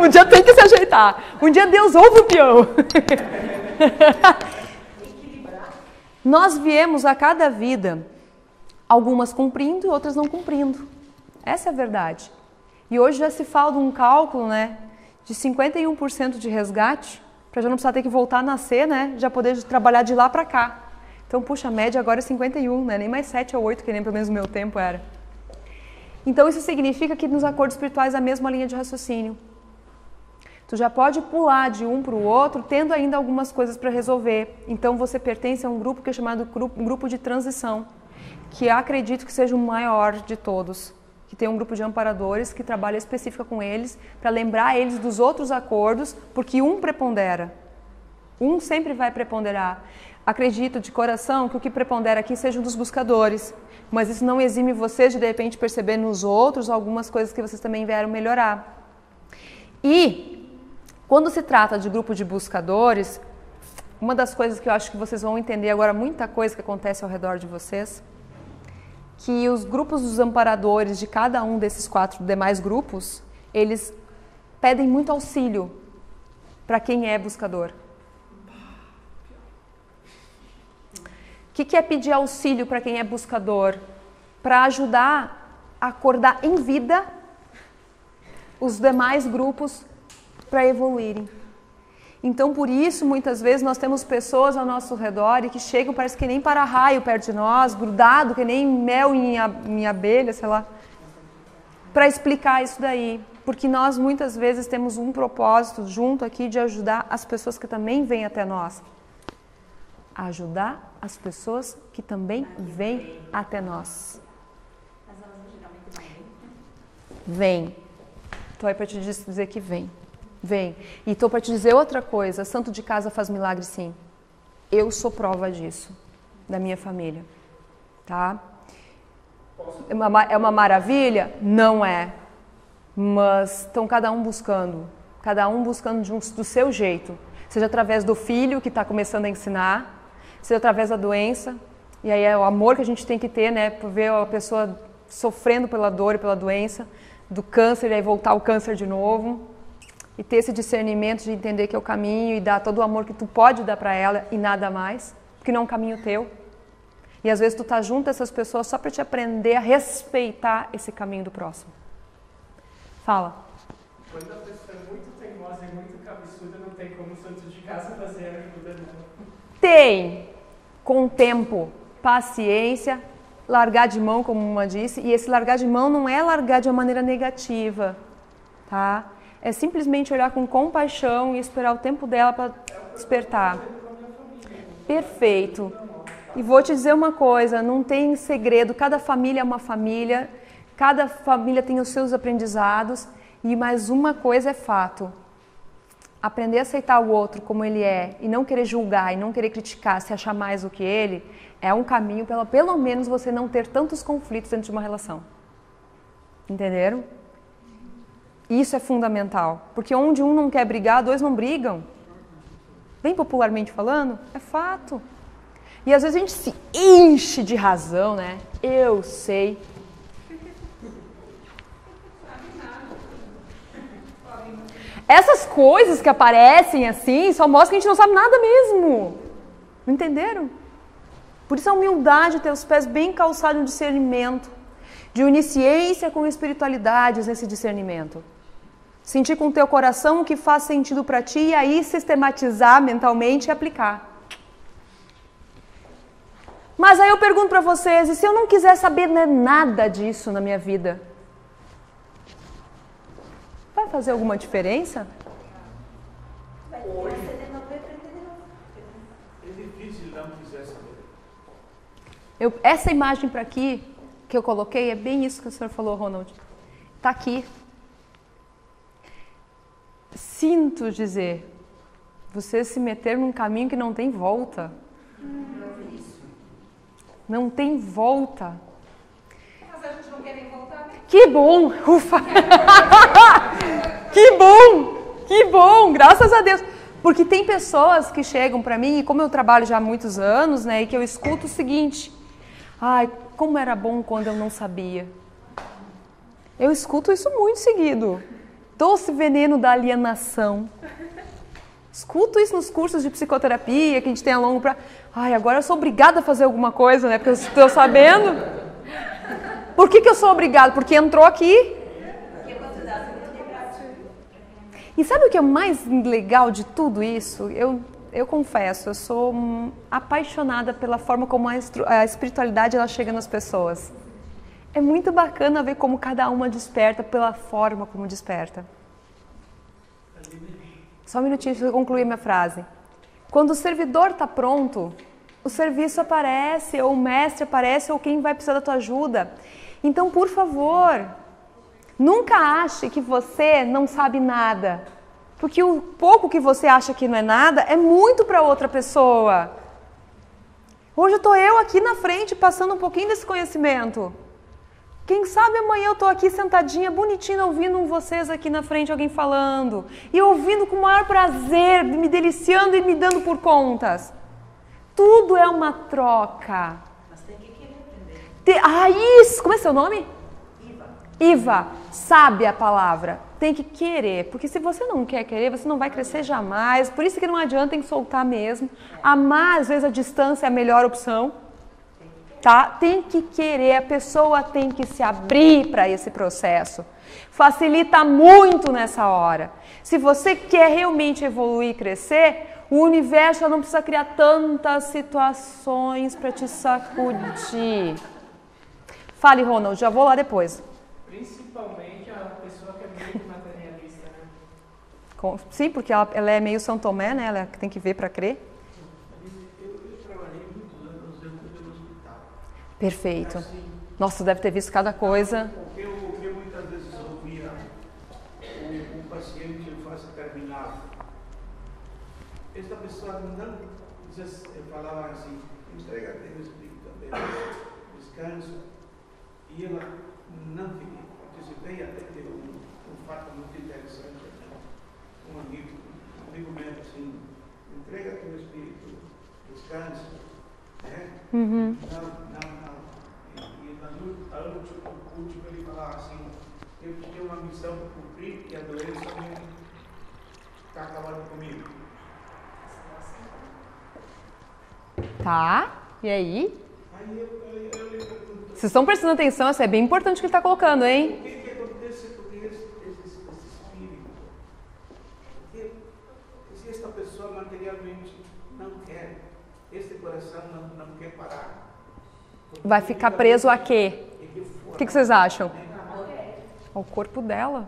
Um dia tem que se ajeitar. Um dia Deus ouve o peão. Nós viemos a cada vida, algumas cumprindo e outras não cumprindo. Essa é a verdade. E hoje já se fala de um cálculo, né, de 51% de resgate, para já não precisar ter que voltar a nascer, né, já poder trabalhar de lá para cá. Então, puxa, a média agora é 51, né? Nem mais 7 ou 8, que nem pelo menos no meu tempo era. Então, isso significa que nos acordos espirituais é a mesma linha de raciocínio. Tu já pode pular de um para o outro, tendo ainda algumas coisas para resolver. Então, você pertence a um grupo que é chamado grupo de transição, que eu acredito que seja o maior de todos. Que tem um grupo de amparadores que trabalha específica com eles, para lembrar eles dos outros acordos, porque um prepondera. Um sempre vai preponderar. Acredito de coração que o que prepondera aqui seja um dos buscadores, mas isso não exime vocês de repente perceber nos outros algumas coisas que vocês também vieram melhorar. E quando se trata de grupo de buscadores, uma das coisas que eu acho que vocês vão entender agora, muita coisa que acontece ao redor de vocês, que os grupos dos amparadores de cada um desses 4 demais grupos, eles pedem muito auxílio para quem é buscador. O que é pedir auxílio para quem é buscador? Para ajudar a acordar em vida os demais grupos para evoluírem. Então, por isso, muitas vezes, nós temos pessoas ao nosso redor e que chegam, parece que nem para-raio perto de nós, grudado, que nem mel em abelha, sei lá, para explicar isso daí. Porque nós, muitas vezes, temos um propósito junto aqui de ajudar as pessoas que também vêm até nós. Ajudar as pessoas que também vêm até nós. Mas elas geralmente Vem. Estou aí para te dizer que vem. Vem. E estou para te dizer outra coisa. Santo de casa faz milagre, sim. Eu sou prova disso. Da minha família. Tá? É uma maravilha? Não é. Mas estão cada um buscando. Cada um buscando do seu jeito. Seja através do filho que está começando a ensinar, seja através da doença, e aí é o amor que a gente tem que ter, né, por ver a pessoa sofrendo pela dor e pela doença, do câncer, e aí voltar ao câncer de novo, e ter esse discernimento de entender que é o caminho e dar todo o amor que tu pode dar para ela e nada mais, porque não é um caminho teu. E às vezes tu tá junto a essas pessoas só para te aprender a respeitar esse caminho do próximo. Fala. Quando a pessoa é muito teimosa e muito cabeçuda, não tem como o santo de casa fazer ajuda, não. Tem! Com tempo, paciência, largar de mão, como uma disse, e esse largar de mão não é largar de uma maneira negativa, tá? É simplesmente olhar com compaixão e esperar o tempo dela para despertar. Perfeito. E vou te dizer uma coisa, não tem segredo, cada família é uma família, cada família tem os seus aprendizados, e mais uma coisa é fato. Aprender a aceitar o outro como ele é e não querer julgar e não querer criticar, se achar mais do que ele, é um caminho para pelo menos você não ter tantos conflitos dentro de uma relação. Entenderam? Isso é fundamental, porque onde um não quer brigar, dois não brigam. Bem popularmente falando, é fato. E às vezes a gente se enche de razão, né? Eu sei. Essas coisas que aparecem assim, só mostram que a gente não sabe nada mesmo. Entenderam? Por isso a humildade, ter os pés bem calçados no discernimento. De onisciência com espiritualidades nesse discernimento. Sentir com o teu coração o que faz sentido para ti e aí sistematizar mentalmente e aplicar. Mas aí eu pergunto para vocês, e se eu não quiser saber nada disso na minha vida? Vai fazer alguma diferença? vai ter que ser de novo e aprender de novo. É difícil não quiser saber. Essa imagem para aqui, que eu coloquei, é bem isso que o senhor falou, Ronald. Está aqui. Sinto dizer, você se meter num caminho que não tem volta. Não tem volta. Mas a gente não quer nem voltar, né? Que bom! Ufa! Que bom! Que bom! Graças a Deus! Porque tem pessoas que chegam para mim, e como eu trabalho já há muitos anos, né, e que eu escuto o seguinte: ai, como era bom quando eu não sabia. Eu escuto isso muito seguido. Doce veneno da alienação. Escuto isso nos cursos de psicoterapia que a gente tem a longo prazo. Ai, agora eu sou obrigada a fazer alguma coisa, né? Porque eu estou sabendo. Por que eu sou obrigada? Porque entrou aqui. E sabe o que é mais legal de tudo isso? eu confesso, eu sou apaixonada pela forma como a espiritualidade ela chega nas pessoas. É muito bacana ver como cada uma desperta pela forma como desperta. Só um minutinho para eu concluir minha frase. Quando o servidor está pronto, o serviço aparece, ou o mestre aparece, ou quem vai precisar da tua ajuda. Então, por favor, nunca ache que você não sabe nada. Porque o pouco que você acha que não é nada, é muito para outra pessoa. Hoje estou eu aqui na frente, passando um pouquinho desse conhecimento. Quem sabe amanhã eu estou aqui sentadinha, bonitinha, ouvindo vocês aqui na frente, alguém falando. E ouvindo com o maior prazer, me deliciando e me dando por contas. Tudo é uma troca. Mas tem que querer aprender. Isso! Como é seu nome? Iva. Sabe a palavra. Tem que querer. Porque se você não quer querer, você não vai crescer jamais. Por isso que não adianta, tem que soltar mesmo. Amar, às vezes, a distância é a melhor opção. Tá? Tem que querer, a pessoa tem que se abrir para esse processo. Facilita muito nessa hora. Se você quer realmente evoluir e crescer, o universo não precisa criar tantas situações para te sacudir. Fale, Ronald, já vou lá depois. Principalmente a pessoa que é muito materialista, né? Sim, porque ela é meio São Tomé, né? Ela tem que ver para crer. Eu trabalhei muitos anos dentro do hospital. Perfeito. Nossa, deve ter visto cada coisa. O que eu muitas vezes ouvia um paciente em fase terminal. Esta pessoa não falava assim, entrega teu espírito a Deus, descansa. E ela não queria. Participei até de um fato muito interessante. Um amigo meu assim, entrega teu espírito, descansa. Né? Uhum. Não. E na última ele falava assim, eu tinha uma missão para cumprir e a doença está acabando comigo. Tá, e aí? Aí eu lhe pergunto, Vocês estão prestando atenção? Isso é bem importante o que ele está colocando, hein? o que acontece com esse espírito? Porque se esta pessoa materialmente não quer, este coração não quer parar. Vai ficar preso a quê? O que vocês acham? Ao corpo dela.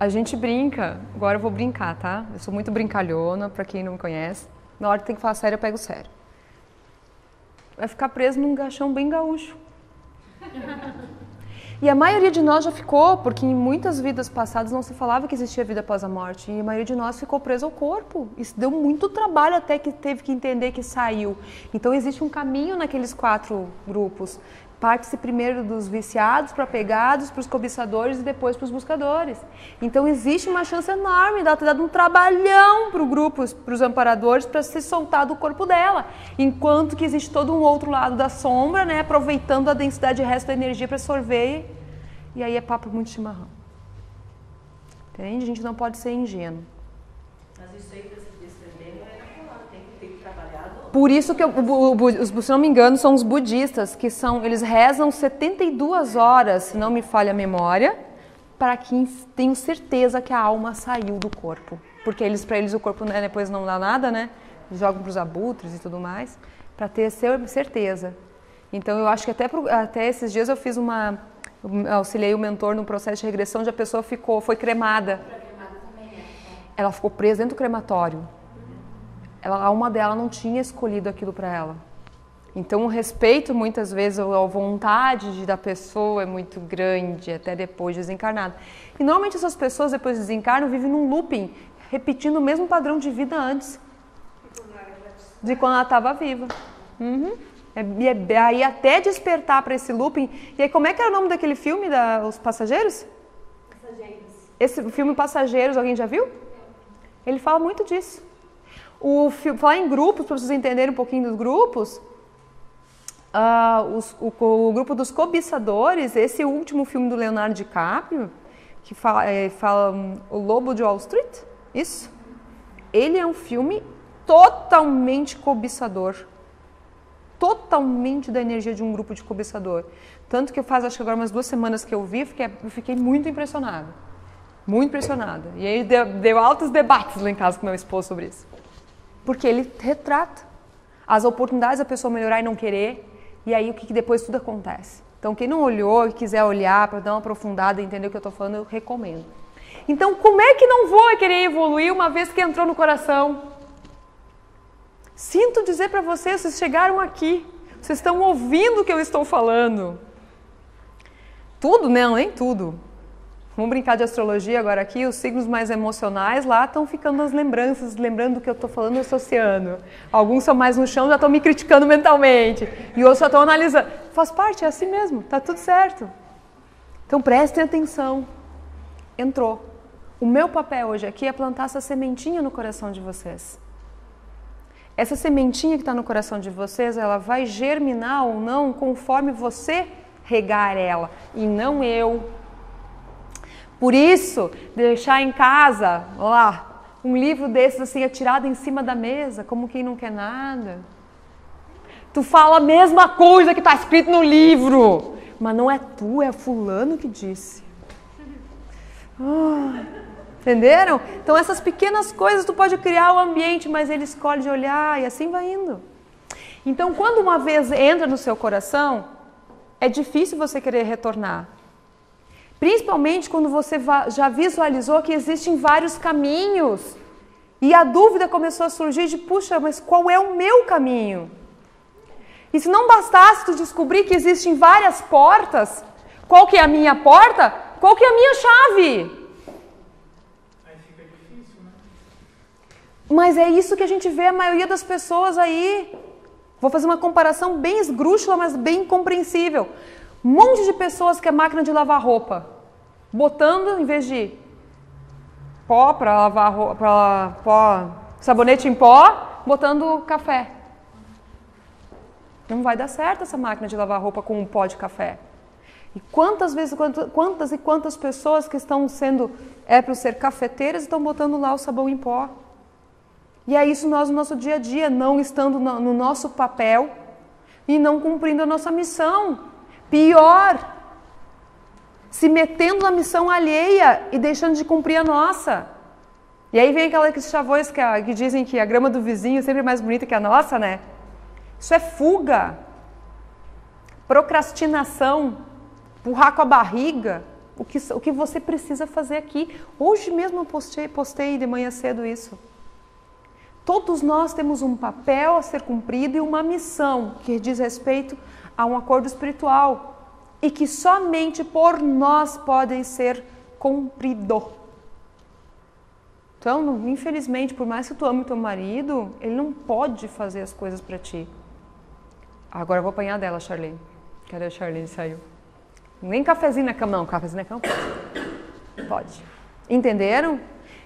A gente brinca. Agora eu vou brincar, tá? Eu sou muito brincalhona, pra quem não me conhece. Na hora que tem que falar sério, eu pego sério. Vai ficar preso num caixão bem gaúcho. E a maioria de nós já ficou, porque em muitas vidas passadas não se falava que existia vida após a morte. E a maioria de nós ficou preso ao corpo. Isso deu muito trabalho até que teve que entender que saiu. Então existe um caminho naqueles 4 grupos. Parte-se primeiro dos viciados para pegados, para os cobiçadores e depois para os buscadores. Então existe uma chance enorme de ela ter dado um trabalhão para o grupo, para os amparadores, para se soltar do corpo dela. Enquanto que existe todo um outro lado da sombra, né, aproveitando a densidade e resto da energia para absorver. E aí é papo muito chimarrão. Entende? A gente não pode ser ingênuo. Mas isso aí para se desprender não é natural, tem que ter trabalhado. Por isso que, se não me engano, são os budistas, que eles rezam 72 horas, se não me falha a memória, para que tenham certeza que a alma saiu do corpo. Porque para eles o corpo, né, depois não dá nada, né? Eles jogam para os abutres e tudo mais, para ter certeza. Então eu acho que até esses dias eu fiz auxiliei o mentor no processo de regressão, onde a pessoa foi cremada. Ela ficou presa dentro do crematório. A alma dela não tinha escolhido aquilo para ela. Então o respeito, muitas vezes, a vontade da pessoa é muito grande, até depois de desencarnado. E normalmente essas pessoas, depois de desencarnam, vivem num looping, repetindo o mesmo padrão de vida antes de quando ela estava viva. Uhum. E aí até despertar para esse looping. E aí como é que era o nome daquele filme, Os Passageiros? Passageiros. Esse filme Passageiros, alguém já viu? Ele fala muito disso. Falar em grupos, para vocês entenderem um pouquinho dos grupos, o grupo dos cobiçadores, esse último filme do Leonardo DiCaprio, que fala O Lobo de Wall Street, isso? Ele é um filme totalmente cobiçador. Totalmente da energia de um grupo de cobiçador. Tanto que acho que agora umas 2 semanas que eu vi, eu fiquei muito impressionada. Muito impressionada. E aí deu altos debates lá em casa com meu esposo sobre isso. Porque ele retrata as oportunidades da pessoa melhorar e não querer, e aí o que depois tudo acontece. Então, quem não olhou e quiser olhar para dar uma aprofundada e entender o que eu estou falando, eu recomendo. Então, como é que não vou querer evoluir uma vez que entrou no coração? Sinto dizer para vocês chegaram aqui, vocês estão ouvindo o que eu estou falando. Tudo? Não, nem tudo. Vamos brincar de astrologia agora aqui, os signos mais emocionais lá estão ficando as lembranças, lembrando do que eu estou falando e associando. Alguns são mais no chão, já estão me criticando mentalmente. E outros já estão analisando. Faz parte, é assim mesmo, tá tudo certo. Então prestem atenção. Entrou. O meu papel hoje aqui é plantar essa sementinha no coração de vocês. Essa sementinha que está no coração de vocês, ela vai germinar ou não conforme você regar ela, e não eu. Por isso, deixar em casa, olha lá, um livro desses assim atirado em cima da mesa, como quem não quer nada. Tu fala a mesma coisa que está escrito no livro, mas não é tu, é fulano que disse. Entenderam? Então essas pequenas coisas tu pode criar o ambiente, mas ele escolhe de olhar e assim vai indo. Então quando uma vez entra no seu coração, é difícil você querer retornar. Principalmente quando você já visualizou que existem vários caminhos e a dúvida começou a surgir de, puxa, mas qual é o meu caminho? E se não bastasse tu descobrir que existem várias portas, qual que é a minha porta? Qual que é a minha chave? Aí fica difícil, né? Mas é isso que a gente vê a maioria das pessoas aí. Vou fazer uma comparação bem esdrúxula, mas bem compreensível. Um monte de pessoas que é máquina de lavar roupa, botando, em vez de pó para lavar roupa, sabonete em pó, botando café. Não vai dar certo essa máquina de lavar roupa com um pó de café. E quantas pessoas que estão sendo, para ser cafeteiras, estão botando lá o sabão em pó. E é isso nós no nosso dia a dia, não estando no nosso papel e não cumprindo a nossa missão. Pior, se metendo na missão alheia e deixando de cumprir a nossa. E aí vem aqueles chavões que dizem que a grama do vizinho é sempre mais bonita que a nossa, né? Isso é fuga, procrastinação, empurrar com a barriga, o que você precisa fazer aqui. Hoje mesmo eu postei de manhã cedo isso. Todos nós temos um papel a ser cumprido e uma missão que diz respeito a um acordo espiritual e que somente por nós podem ser cumprido. Então, infelizmente, por mais que tu ame teu marido, ele não pode fazer as coisas para ti. Agora eu vou apanhar dela, Charlene. Cadê a Charlene? Saiu. Nem cafezinho na cama, não. Cafezinho na cama pode. Entenderam?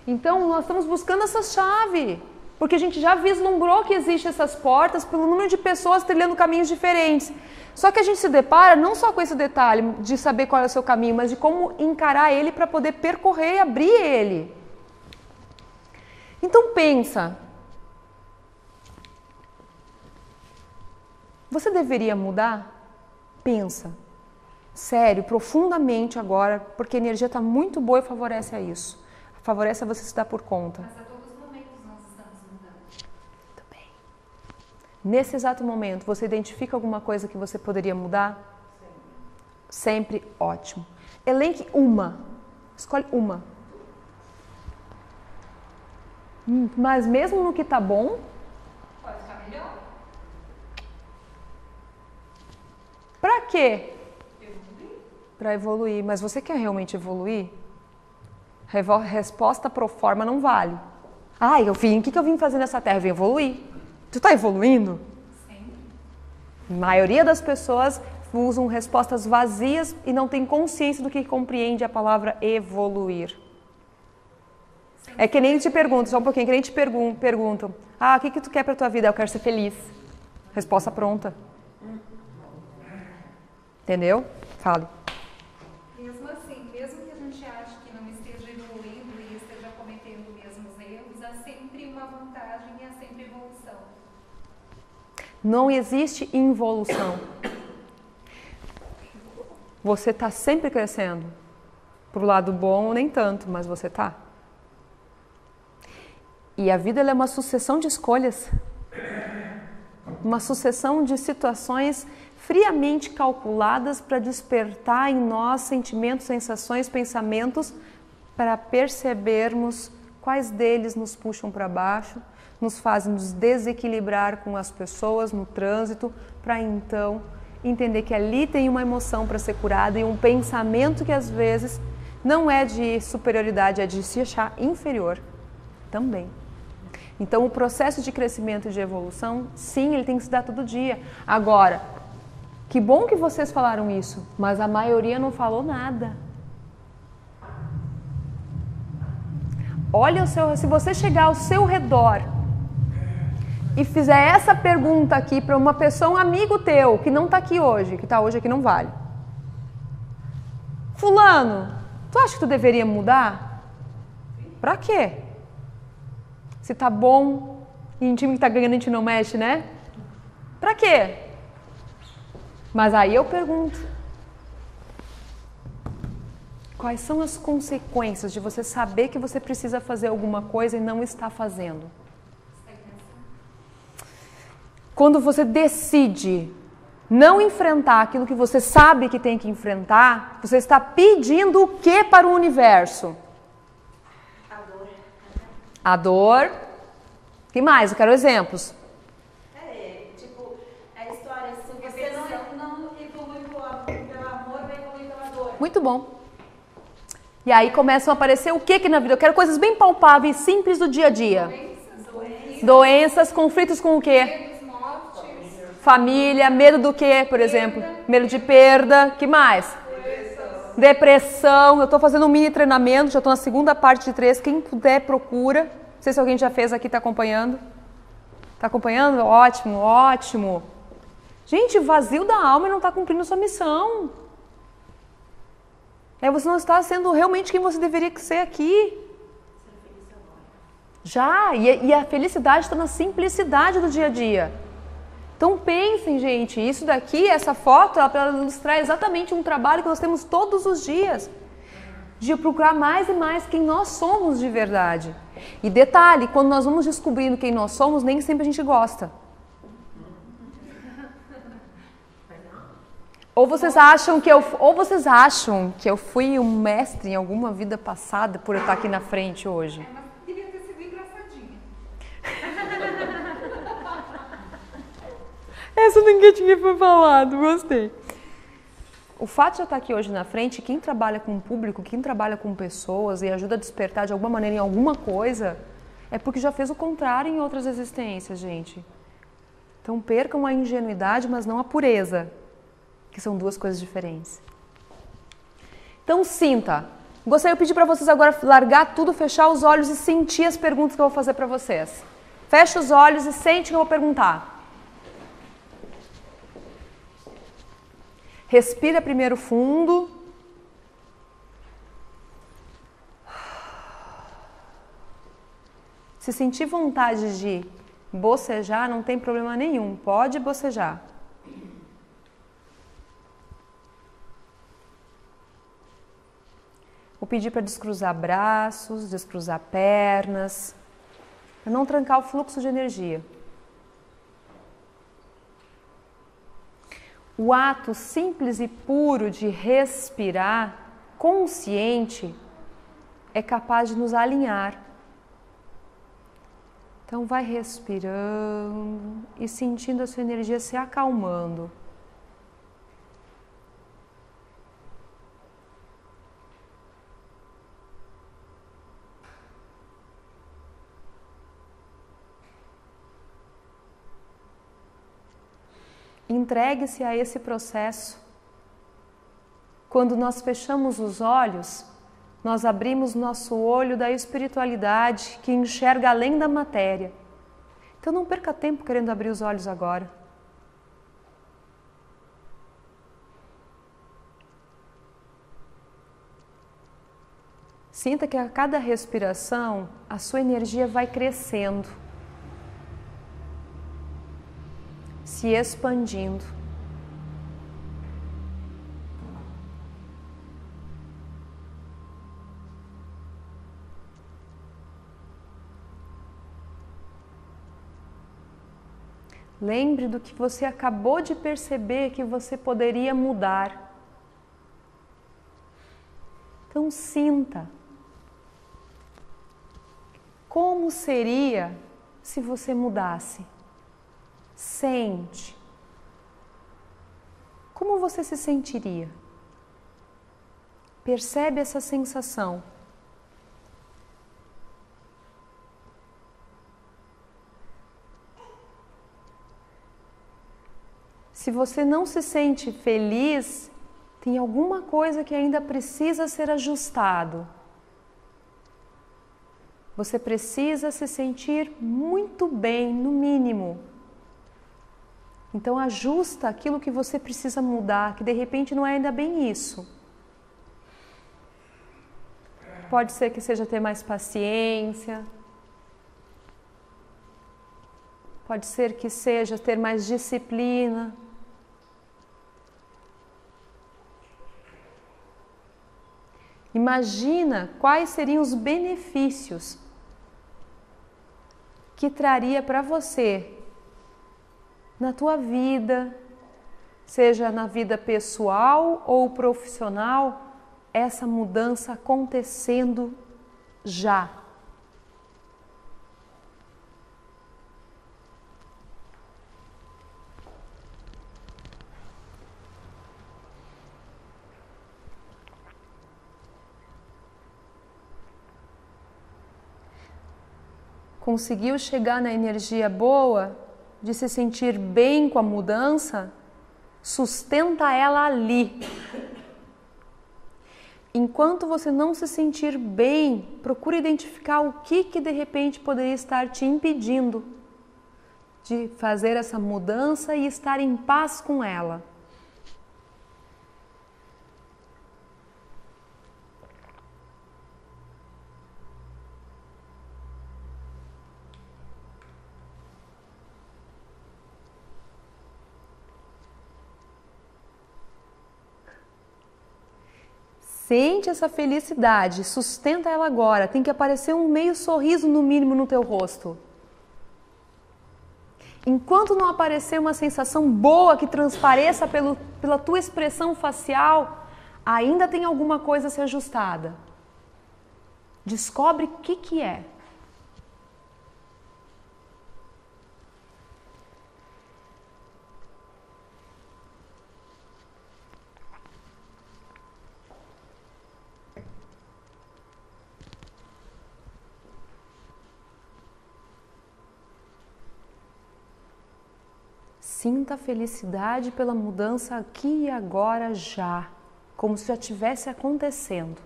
Então, nós estamos buscando essa chave. Porque a gente já vislumbrou que existem essas portas pelo número de pessoas trilhando caminhos diferentes. Só que a gente se depara não só com esse detalhe de saber qual é o seu caminho, mas de como encarar ele para poder percorrer e abrir ele. Então pensa, você deveria mudar? Pensa, sério, profundamente agora, porque a energia está muito boa e favorece a isso. Favorece a você se dar por conta. Mas a todos os momentos nós estamos mudando. Também. Nesse exato momento, você identifica alguma coisa que você poderia mudar? Sempre ótimo. Elenque uma. Escolhe uma. Mas mesmo no que tá bom, Pode ficar melhor. pra quê? Evoluir. Pra evoluir. Mas você quer realmente evoluir? Resposta pro forma não vale. O que eu vim fazer nessa terra? Eu vim evoluir. Tu tá evoluindo? Sempre. A maioria das pessoas usam respostas vazias e não tem consciência do que compreende a palavra evoluir. É que nem te perguntam, só um pouquinho, que nem te perguntam. O que tu quer pra tua vida? Eu quero ser feliz. Resposta pronta. Entendeu? Fale. Mesmo assim, mesmo que a gente ache que não esteja evoluindo e esteja cometendo os mesmos erros, há sempre uma vantagem e há sempre evolução. Não existe involução. Você está sempre crescendo. Pro lado bom, nem tanto, mas você está. E a vida ela é uma sucessão de escolhas, uma sucessão de situações friamente calculadas para despertar em nós sentimentos, sensações, pensamentos, para percebermos quais deles nos puxam para baixo, nos fazem nos desequilibrar com as pessoas no trânsito, para então entender que ali tem uma emoção para ser curada e um pensamento que às vezes não é de superioridade, é de se achar inferior também. Então o processo de crescimento e de evolução, sim, ele tem que se dar todo dia. Agora, que bom que vocês falaram isso, mas a maioria não falou nada. Olha se você chegar ao seu redor e fizer essa pergunta aqui para uma pessoa, um amigo teu, que não está aqui hoje, que está hoje aqui não vale. Fulano, tu acha que tu deveria mudar? Pra quê? Se tá bom e em time que tá ganhando a gente não mexe, né? Pra quê? Mas aí eu pergunto, quais são as consequências de você saber que você precisa fazer alguma coisa e não está fazendo? Quando você decide não enfrentar aquilo que você sabe que tem que enfrentar, você está pedindo o que para o universo? A dor. A dor. O que mais? Eu quero exemplos. Tipo, a história, se você não evolui pelo amor, vai evoluir pela dor. Muito bom. E aí começam a aparecer o que na vida? Eu quero coisas bem palpáveis, simples do dia a dia. Doenças, conflitos com o quê? Família, medo do quê, por exemplo? Medo de perda. Que mais? Depressão. Eu estou fazendo um mini treinamento, já estou na segunda parte de 3. Quem puder, procura. Não sei se alguém já fez aqui, está acompanhando. Está acompanhando? Ótimo, ótimo. Gente, vazio da alma e não está cumprindo sua missão. Você não está sendo realmente quem você deveria ser aqui. Já, e a felicidade está na simplicidade do dia a dia. Então pensem, gente, isso daqui, essa foto, ela ilustrar exatamente um trabalho que nós temos todos os dias. De procurar mais e mais quem nós somos de verdade. E detalhe, quando nós vamos descobrindo quem nós somos, nem sempre a gente gosta. Ou vocês acham que eu fui um mestre em alguma vida passada por eu estar aqui na frente hoje? Mas devia ter sido engraçadinha. Essa ninguém tinha falado, gostei. O fato de eu estar aqui hoje na frente, quem trabalha com o público, quem trabalha com pessoas e ajuda a despertar de alguma maneira em alguma coisa, é porque já fez o contrário em outras existências, gente. Então percam a ingenuidade, mas não a pureza, que são duas coisas diferentes. Então sinta. Gostaria de pedir para vocês agora largar tudo, fechar os olhos e sentir as perguntas que eu vou fazer para vocês. Feche os olhos e sente o que eu vou perguntar. Respira primeiro fundo. Se sentir vontade de bocejar, não tem problema nenhum. Pode bocejar. Vou pedir para descruzar braços, descruzar pernas, para não trancar o fluxo de energia. O ato simples e puro de respirar, consciente, é capaz de nos alinhar. Então vai respirando e sentindo a sua energia se acalmando. Entregue-se a esse processo. Quando nós fechamos os olhos, nós abrimos nosso olho da espiritualidade que enxerga além da matéria. Então não perca tempo querendo abrir os olhos agora. Sinta que a cada respiração a sua energia vai crescendo, se expandindo. Lembre do que você acabou de perceber que você poderia mudar. Então sinta. Como seria se você mudasse? Sente. Como você se sentiria? Percebe essa sensação. Se você não se sente feliz, tem alguma coisa que ainda precisa ser ajustado. Você precisa se sentir muito bem, no mínimo. Então ajusta aquilo que você precisa mudar, que de repente não é ainda bem isso. Pode ser que seja ter mais paciência. Pode ser que seja ter mais disciplina. Imagina quais seriam os benefícios que traria para você na tua vida, seja na vida pessoal ou profissional, essa mudança acontecendo já. Conseguiu chegar na energia boa de se sentir bem com a mudança? Sustenta ela ali. Enquanto você não se sentir bem, procure identificar o que de repente poderia estar te impedindo de fazer essa mudança e estar em paz com ela. Sente essa felicidade, sustenta ela agora. Tem que aparecer um meio sorriso no mínimo no teu rosto. Enquanto não aparecer uma sensação boa que transpareça pela tua expressão facial, ainda tem alguma coisa a ser ajustada. Descobre o que é. Sinta a felicidade pela mudança aqui e agora já, como se já estivesse acontecendo.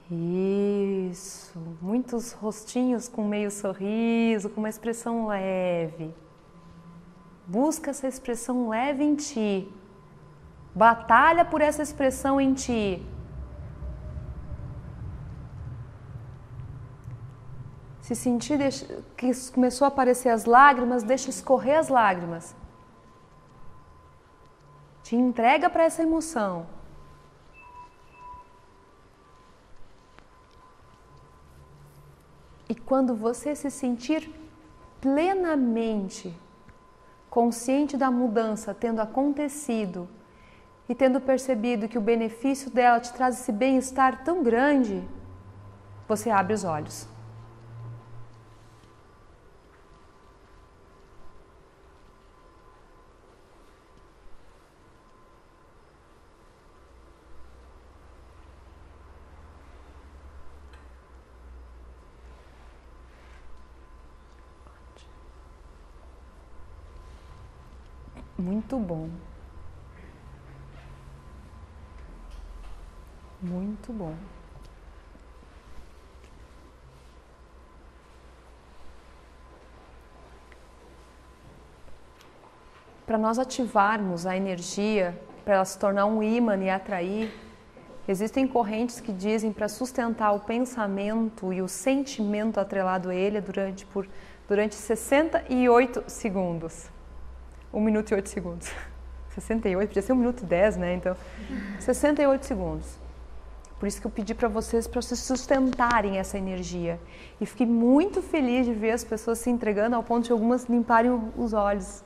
Isso, muitos rostinhos com meio sorriso, com uma expressão leve. Busca essa expressão leve em ti. Batalha por essa expressão em ti. Se sentir que começou a aparecer as lágrimas, deixa escorrer as lágrimas. Te entrega para essa emoção. E quando você se sentir plenamente consciente da mudança tendo acontecido e tendo percebido que o benefício dela te traz esse bem-estar tão grande, você abre os olhos. Muito bom. Muito bom. Para nós ativarmos a energia, para ela se tornar um ímã e atrair, existem correntes que dizem para sustentar o pensamento e o sentimento atrelado a ele durante 68 segundos. 1 minuto e 8 segundos. 68, podia ser 1 minuto e 10, né? Então, 68 segundos. Por isso que eu pedi para vocês sustentarem essa energia. E fiquei muito feliz de ver as pessoas se entregando ao ponto de algumas limparem os olhos.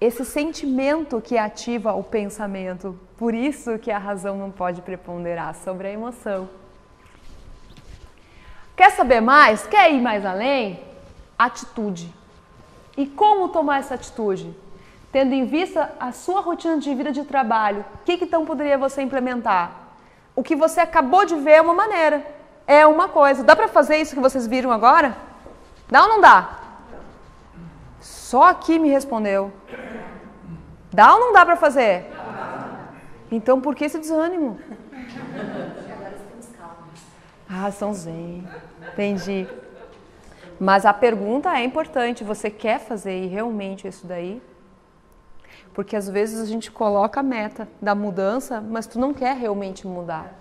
Esse sentimento que ativa o pensamento. Por isso que a razão não pode preponderar sobre a emoção. Quer saber mais? Quer ir mais além? Atitude. E como tomar essa atitude? Tendo em vista a sua rotina de vida de trabalho, o que então poderia você implementar? O que você acabou de ver é uma maneira, é uma coisa. Dá para fazer isso que vocês viram agora? Dá ou não dá? Só aqui me respondeu. Dá ou não dá para fazer? Então por que esse desânimo? Ah, são zen. Entendi. Mas a pergunta é importante. Você quer fazer realmente isso daí? Porque às vezes a gente coloca a meta da mudança, mas tu não quer realmente mudar.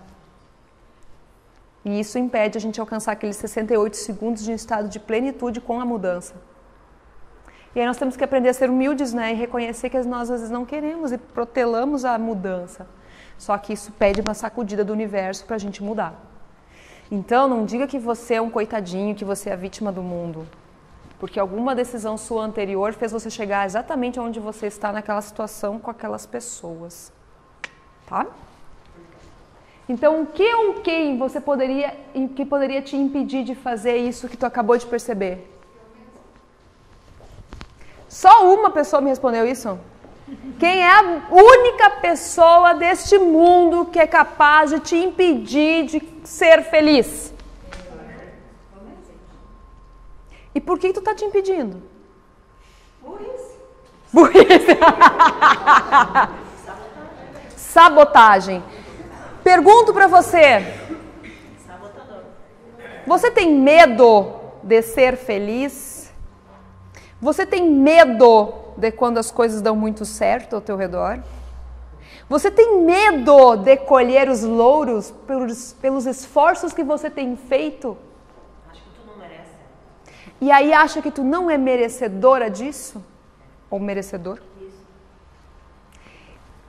E isso impede a gente alcançar aqueles 68 segundos de um estado de plenitude com a mudança. E aí nós temos que aprender a ser humildes, né? E reconhecer que nós às vezes não queremos e protelamos a mudança. Só que isso pede uma sacudida do universo para a gente mudar. Então não diga que você é um coitadinho, que você é a vítima do mundo. Porque alguma decisão sua anterior fez você chegar exatamente onde você está naquela situação com aquelas pessoas. Tá? Então, o que ou quem você poderia te impedir de fazer isso que tu acabou de perceber? Só uma pessoa me respondeu isso? Quem é a única pessoa deste mundo que é capaz de te impedir de ser feliz? E por que tu tá te impedindo? Burrice. Sabotagem. Pergunto para você. Você tem medo de ser feliz? Você tem medo de quando as coisas dão muito certo ao teu redor? Você tem medo de colher os louros pelos esforços que você tem feito? E aí acha que tu não é merecedora disso? Ou merecedor?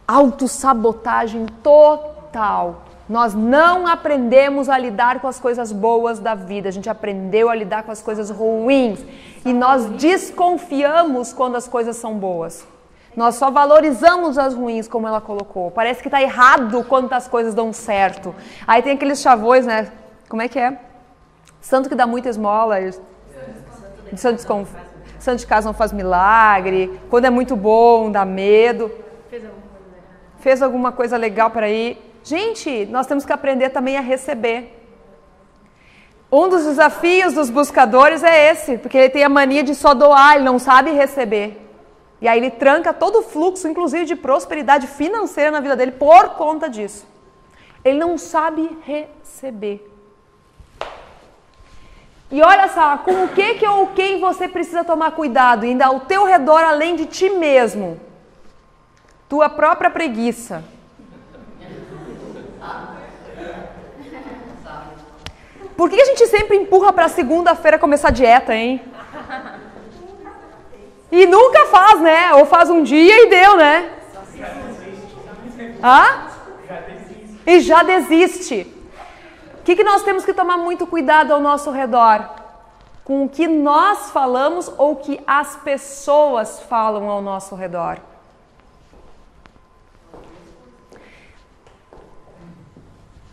Autossabotagem total. Nós não aprendemos a lidar com as coisas boas da vida. A gente aprendeu a lidar com as coisas ruins. E nós desconfiamos quando as coisas são boas. Nós só valorizamos as ruins, como ela colocou. Parece que está errado quando as coisas dão certo. Aí tem aqueles chavões, né? Como é que é? Santo que dá muita esmola... Santo de casa não faz milagre, quando é muito bom, dá medo. Fez alguma coisa legal para ir. Gente, nós temos que aprender também a receber. Um dos desafios dos buscadores é esse, porque ele tem a mania de só doar, ele não sabe receber. E aí ele tranca todo o fluxo, inclusive de prosperidade financeira na vida dele, por conta disso. Ele não sabe receber. E olha só, com o que ou quem você precisa tomar cuidado, ainda ao teu redor, além de ti mesmo. Tua própria preguiça. Por que a gente sempre empurra para segunda-feira começar a dieta, hein? E nunca faz, né? Ou faz um dia e deu, né? E já desiste. O que nós temos que tomar muito cuidado ao nosso redor? Com o que nós falamos ou o que as pessoas falam ao nosso redor.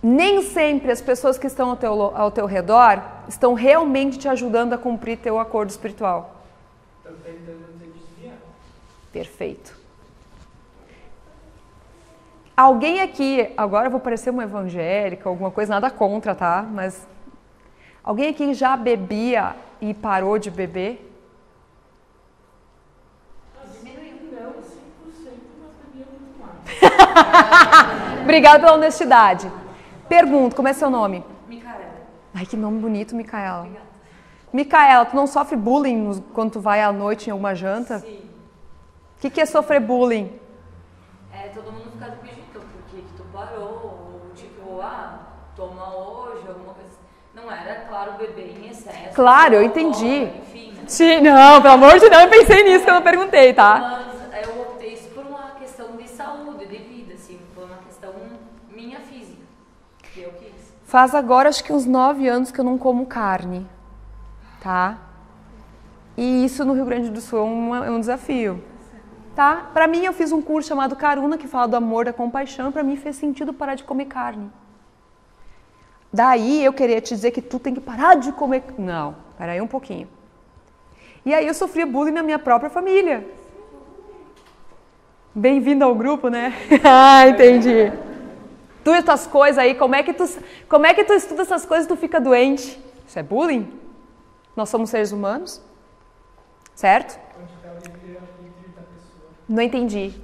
Nem sempre as pessoas que estão ao teu redor estão realmente te ajudando a cumprir teu acordo espiritual. Perfeito. Alguém aqui, agora eu vou parecer uma evangélica, alguma coisa, nada contra, tá? Mas alguém aqui já bebia e parou de beber? Não, 100%, mas bebia muito mais. Obrigada pela honestidade. Pergunto, como é seu nome? Micaela. Ai, que nome bonito, Micaela. Obrigada. Micaela, tu não sofre bullying quando tu vai à noite em alguma janta? Sim. O que é sofrer bullying? É, todo mundo fica do jeito, porque tu parou, ou tipo, toma hoje, alguma coisa. Não era, claro, beber em excesso. Claro, eu entendi. Enfim, né? Sim, não, pelo amor de Deus, eu pensei nisso que eu não perguntei, tá? Mas eu optei isso por uma questão de saúde, de vida, assim, foi uma questão minha física. Faz agora acho que uns 9 anos que eu não como carne, tá? E isso no Rio Grande do Sul é um desafio, tá? Pra mim eu fiz um curso chamado Karuna, que fala do amor, da compaixão, e pra mim fez sentido parar de comer carne. Daí eu queria te dizer que tu tem que parar de comer... Não, peraí um pouquinho. E aí eu sofria bullying na minha própria família. Bem-vindo ao grupo, né? Ah, entendi. Tu essas coisas aí, como é que tu estuda essas coisas e tu fica doente? Isso é bullying? Nós somos seres humanos, certo? Onde está o livre-arbítrio da pessoa? Não entendi.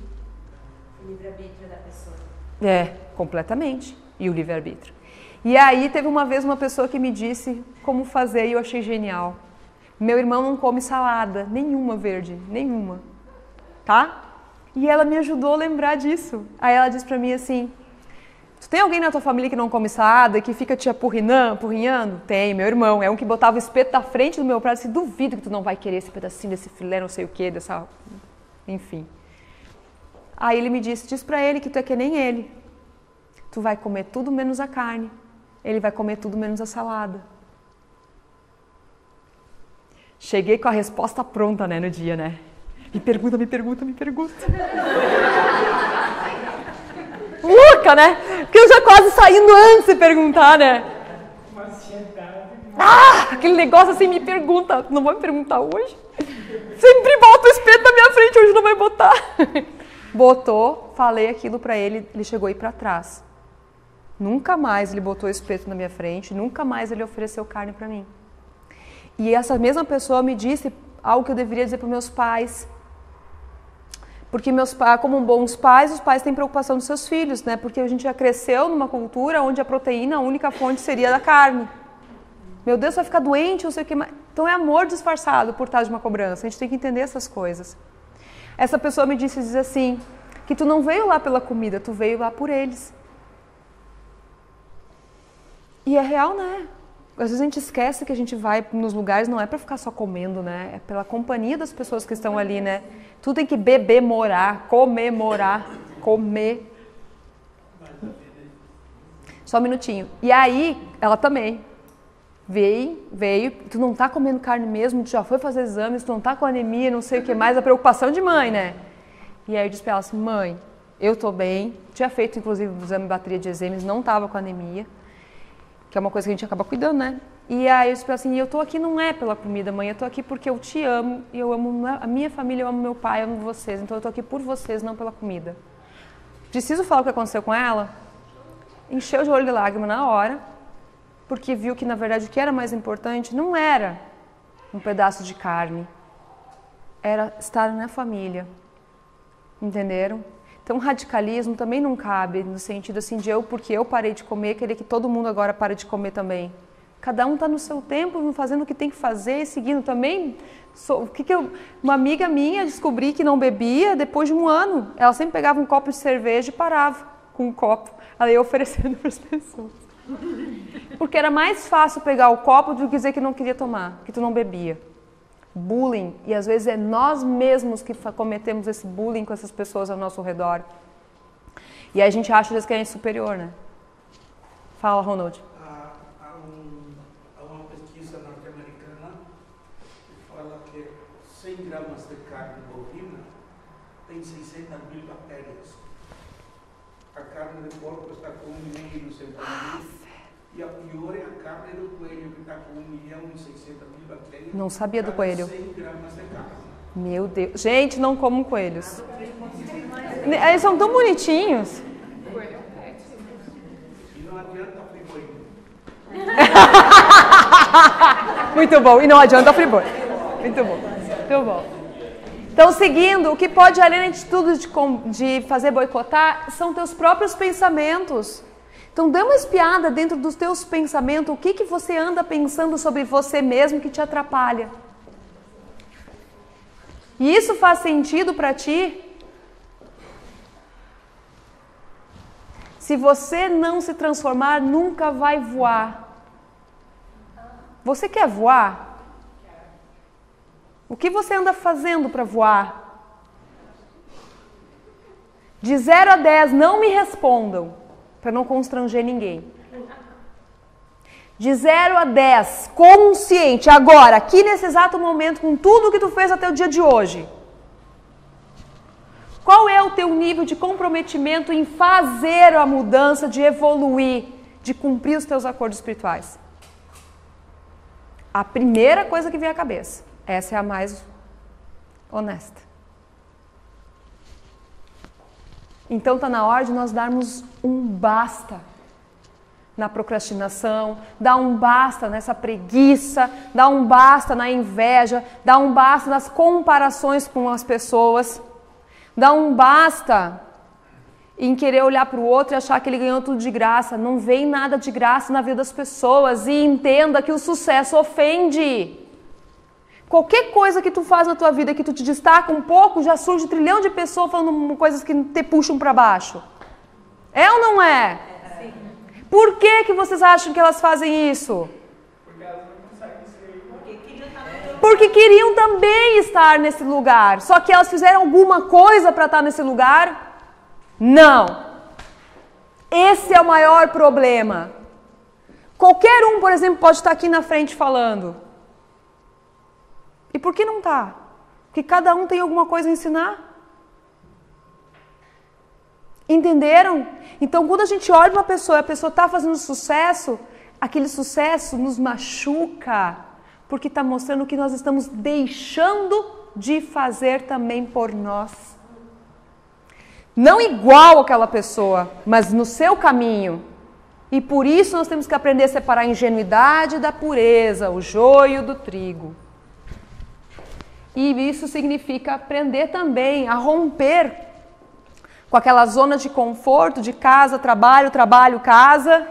O livre-arbítrio da pessoa. É, completamente. E o livre-arbítrio. E aí teve uma vez uma pessoa que me disse como fazer e eu achei genial. Meu irmão não come salada, nenhuma verde, nenhuma. Tá? E ela me ajudou a lembrar disso. Aí ela disse pra mim assim, tu tem alguém na tua família que não come salada e que fica te apurrinhando? Tem, meu irmão. É um que botava o espeto na frente do meu prato e disse, duvido que tu não vai querer esse pedacinho desse filé, não sei o que, dessa... Enfim. Aí ele me disse, diz pra ele que tu é que nem ele. Tu vai comer tudo menos a carne. Ele vai comer tudo menos a salada. Cheguei com a resposta pronta, né, no dia, né? Me pergunta. Louca, né? Porque eu já quase saindo antes de perguntar, né? Uma ansiedade. Ah, aquele negócio assim, me pergunta. Não vai me perguntar hoje? Sempre bota o espeto na minha frente, hoje não vai botar. Botou, falei aquilo pra ele, ele chegou aí pra trás. Nunca mais ele botou o espeto na minha frente, nunca mais ele ofereceu carne pra mim. E essa mesma pessoa me disse algo que eu deveria dizer para meus pais. Porque meus pais, como bons pais, os pais têm preocupação dos seus filhos, né? Porque a gente já cresceu numa cultura onde a proteína, a única fonte seria da carne. Meu Deus, vai ficar doente, não sei o que mais. Então é amor disfarçado por trás de uma cobrança. A gente tem que entender essas coisas. Essa pessoa me disse, diz assim, que tu não veio lá pela comida, tu veio lá por eles. E é real, né? Às vezes a gente esquece que a gente vai nos lugares, não é para ficar só comendo, né? É pela companhia das pessoas que estão ali, né? Tu tem que comemorar. Só um minutinho. E aí, ela também veio, tu não tá comendo carne mesmo, tu já foi fazer exames, tu não tá com anemia, não sei o que mais, a preocupação de mãe, né? E aí eu disse pra ela assim, mãe, eu tô bem, tinha feito inclusive o exame de bateria de exames, não tava com anemia, que é uma coisa que a gente acaba cuidando, né? E aí eu disse pra ela assim, eu tô aqui não é pela comida, mãe, eu tô aqui porque eu te amo, e eu amo a minha família, eu amo meu pai, eu amo vocês, então eu tô aqui por vocês, não pela comida. Preciso falar o que aconteceu com ela? Encheu de olho de lágrima na hora, porque viu que na verdade o que era mais importante não era um pedaço de carne, era estar na família, entenderam? Então, radicalismo também não cabe no sentido assim de porque eu parei de comer, querer que todo mundo agora pare de comer também. Cada um está no seu tempo, fazendo o que tem que fazer e seguindo também. Uma amiga minha descobri que não bebia depois de 1 ano. Ela sempre pegava um copo de cerveja e parava com um copo. Ela ia oferecendo para as pessoas. Porque era mais fácil pegar o copo do que dizer que não queria tomar, que tu não bebia. Bullying, e às vezes é nós mesmos que cometemos esse bullying com essas pessoas ao nosso redor. E aí a gente acha às vezes que a gente é superior, né? Fala, Ronald. Há uma pesquisa norte-americana que fala que 100 gramas de carne bovina tem 600 mil bactérias. A carne de porco está com 1.200.000. E a pior é a carne do coelho, que está com 1.600.000 bactérias. Não sabia do coelho. 100 gramas de carne. Meu Deus. Gente, não comam coelhos. Eles são tão bonitinhos. E não adianta frigorífico. Muito bom. E não adianta friboi. Muito bom. Muito bom. Então, seguindo, o que pode, além de tudo, de fazer boicotar, são teus próprios pensamentos. Então, dê uma espiada dentro dos teus pensamentos, o que você anda pensando sobre você mesmo que te atrapalha. E isso faz sentido para ti? Se você não se transformar, nunca vai voar. Você quer voar? O que você anda fazendo para voar? De 0 a 10, não me respondam. Para não constranger ninguém. De 0 a 10, consciente, agora, aqui nesse exato momento, com tudo que tu fez até o dia de hoje. Qual é o teu nível de comprometimento em fazer a mudança, de evoluir, de cumprir os teus acordos espirituais? A primeira coisa que vem à cabeça, essa é a mais honesta. Então está na hora de nós darmos um basta na procrastinação, dar um basta nessa preguiça, dar um basta na inveja, dar um basta nas comparações com as pessoas, dar um basta em querer olhar para o outro e achar que ele ganhou tudo de graça. Não vem nada de graça na vida das pessoas, e entenda que o sucesso ofende. Qualquer coisa que tu faz na tua vida que tu te destaca um pouco, já surge 1 trilhão de pessoas falando coisas que te puxam para baixo. É ou não é? Sim. Por que vocês acham que elas fazem isso? Porque elas não conseguem ser. Porque queriam também estar nesse lugar. Só que elas fizeram alguma coisa para estar nesse lugar? Não. Esse é o maior problema. Qualquer um, por exemplo, pode estar aqui na frente falando. E por que não está? Porque cada um tem alguma coisa a ensinar. Entenderam? Então, quando a gente olha para uma pessoa e a pessoa está fazendo sucesso, aquele sucesso nos machuca, porque está mostrando que nós estamos deixando de fazer também por nós. Não igual aquela pessoa, mas no seu caminho. E por isso nós temos que aprender a separar a ingenuidade da pureza, o joio do trigo. E isso significa aprender também a romper com aquela zona de conforto, de casa, trabalho, trabalho, casa,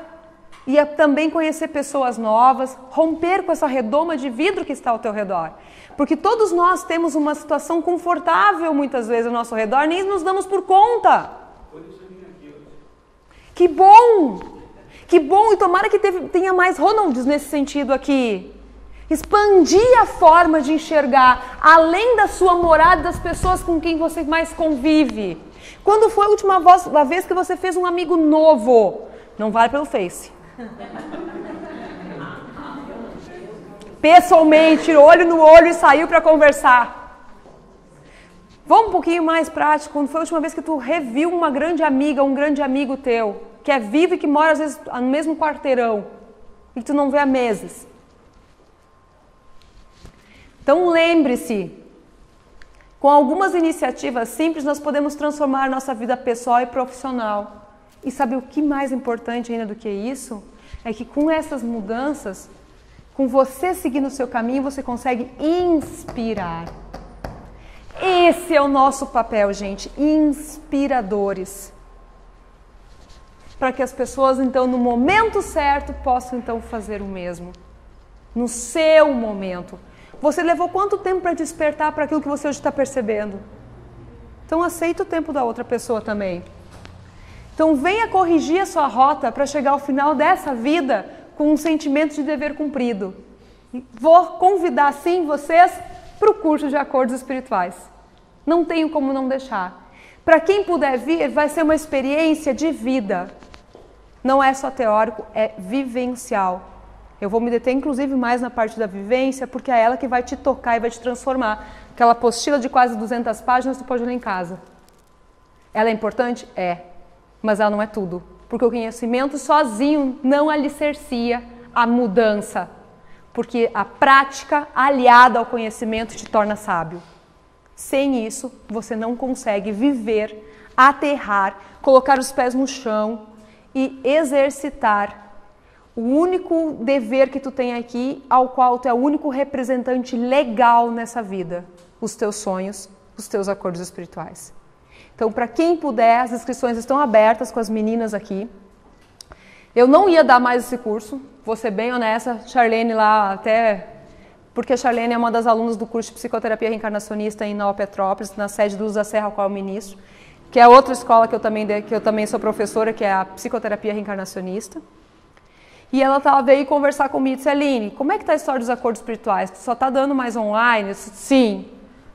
e a também conhecer pessoas novas, romper com essa redoma de vidro que está ao teu redor. Porque todos nós temos uma situação confortável muitas vezes ao nosso redor, nem nos damos por conta. Que bom! Que bom! E tomara que tenha mais Ronalds nesse sentido aqui. Expandir a forma de enxergar, além da sua morada, das pessoas com quem você mais convive. Quando foi a última vez que você fez um amigo novo? Não vale pelo Face. Pessoalmente, olho no olho e saiu para conversar. Vamos um pouquinho mais prático. Quando foi a última vez que tu reviu uma grande amiga, um grande amigo teu, que é vivo e que mora às vezes no mesmo quarteirão, e que tu não vê há meses? Então lembre-se, com algumas iniciativas simples nós podemos transformar nossa vida pessoal e profissional. E sabe o que mais importante ainda do que isso? É que com essas mudanças, com você seguindo o seu caminho, você consegue inspirar. Esse é o nosso papel, gente, inspiradores. Para que as pessoas, então, no momento certo, possam, então, fazer o mesmo. No seu momento. Você levou quanto tempo para despertar para aquilo que você hoje está percebendo? Então aceita o tempo da outra pessoa também. Então venha corrigir a sua rota para chegar ao final dessa vida com um sentimento de dever cumprido. Vou convidar sim vocês para o curso de acordos espirituais. Não tenho como não deixar. Para quem puder vir, vai ser uma experiência de vida. Não é só teórico, é vivencial. Eu vou me deter, inclusive, mais na parte da vivência, porque é ela que vai te tocar e vai te transformar. Aquela apostila de quase 200 páginas, tu pode ler em casa. Ela é importante? É. Mas ela não é tudo. Porque o conhecimento sozinho não alicercia a mudança. Porque a prática aliada ao conhecimento te torna sábio. Sem isso, você não consegue viver, aterrar, colocar os pés no chão e exercitar o único dever que tu tem aqui, ao qual tu é o único representante legal nessa vida, os teus sonhos, os teus acordos espirituais. Então, para quem puder, as inscrições estão abertas com as meninas aqui. Eu não ia dar mais esse curso, vou ser bem honesta, Charlene lá até... Porque a Charlene é uma das alunas do curso de Psicoterapia Reencarnacionista em Nova Petrópolis, na sede do Luz da Serra, ao qual eu ministro, que é outra escola que eu também sou professora, que é a Psicoterapia Reencarnacionista. E ela veio conversar comigo e disse, Aline, como é que está a história dos acordos espirituais? Tu só está dando mais online? Eu disse, sim.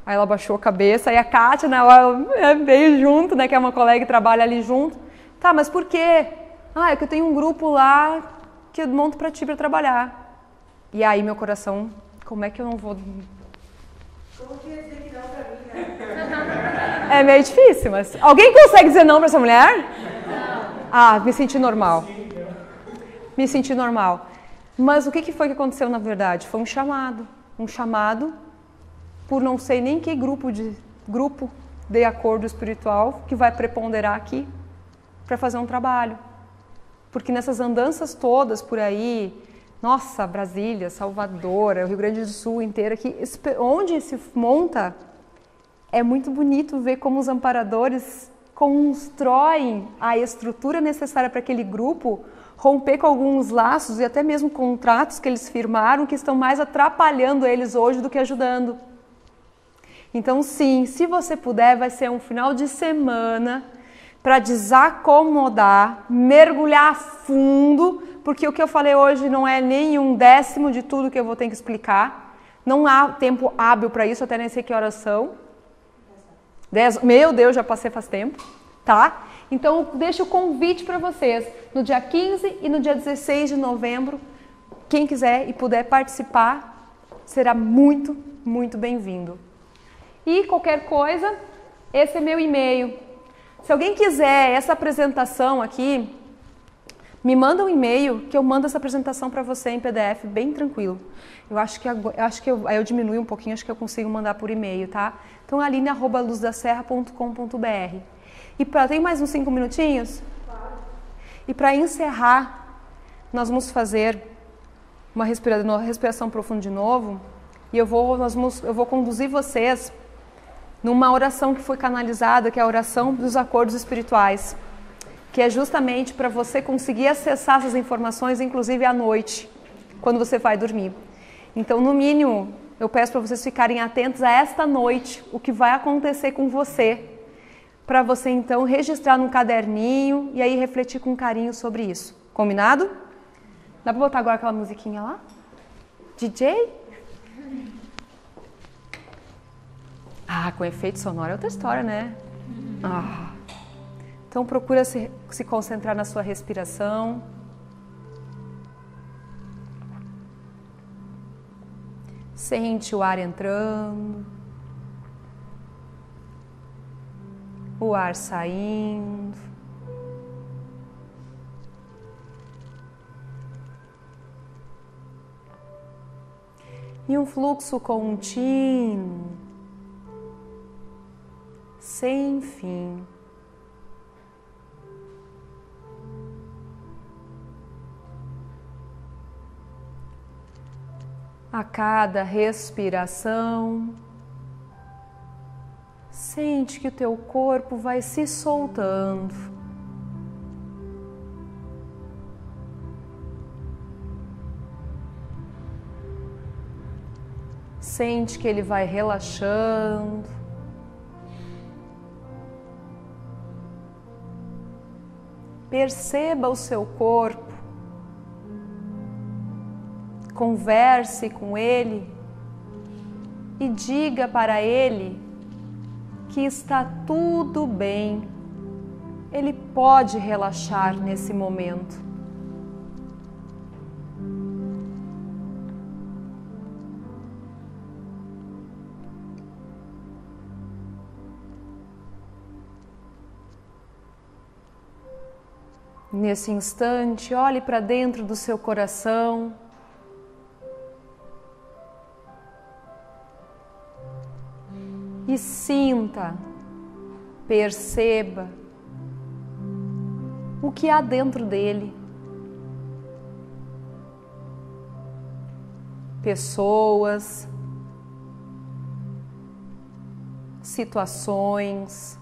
Aí ela baixou a cabeça, aí a Kátia, né, ela veio junto, né, que é uma colega que trabalha ali junto. Tá, mas por quê? Ah, é que eu tenho um grupo lá que eu monto para ti para trabalhar. E aí meu coração, como é que eu não vou... Como que ia dizer que não pra mim, né? É meio difícil, mas... Alguém consegue dizer não para essa mulher? Não. Ah, me senti normal. Me senti normal. Mas o que foi que aconteceu na verdade? Foi um chamado. Um chamado por não sei nem que grupo de acordo espiritual que vai preponderar aqui para fazer um trabalho. Porque nessas andanças todas por aí, nossa, Brasília, Salvador, o Rio Grande do Sul inteiro aqui, onde se monta, é muito bonito ver como os amparadores constroem a estrutura necessária para aquele grupo romper com alguns laços e até mesmo contratos que eles firmaram que estão mais atrapalhando eles hoje do que ajudando. Então sim, se você puder, vai ser um final de semana para desacomodar, mergulhar a fundo, porque o que eu falei hoje não é nem um décimo de tudo que eu vou ter que explicar. Não há tempo hábil para isso, até nem sei que horas são. 10, meu Deus, já passei faz tempo, tá? Então, deixo o convite para vocês, no dia 15 e no dia 16 de novembro, quem quiser e puder participar, será muito, muito bem-vindo. E qualquer coisa, esse é meu e-mail. Se alguém quiser essa apresentação aqui, me manda um e-mail que eu mando essa apresentação para você em PDF, bem tranquilo. Aí eu diminuo um pouquinho, acho que eu consigo mandar por e-mail, tá? Então, aline@luzdaserra.com.br. E tem mais uns 5 minutinhos? Claro. E para encerrar, nós vamos fazer uma respiração profunda de novo. E eu vou conduzir vocês numa oração que foi canalizada, que é a oração dos acordos espirituais. Que é justamente para você conseguir acessar essas informações, inclusive à noite, quando você vai dormir. Então, no mínimo, eu peço para vocês ficarem atentos a esta noite, o que vai acontecer com você, para você então registrar num caderninho e aí refletir com carinho sobre isso. Combinado? Dá para botar agora aquela musiquinha lá? DJ? Ah, com efeito sonoro é outra história, né? Ah. Então procura se concentrar na sua respiração. Sente o ar entrando, o ar saindo. E um fluxo contínuo, sem fim. A cada respiração, sente que o teu corpo vai se soltando. Sente que ele vai relaxando. Perceba o seu corpo. Converse com ele e diga para ele que está tudo bem. Ele pode relaxar nesse momento. Nesse instante, olhe para dentro do seu coração. E sinta, perceba o que há dentro dele. Pessoas, situações,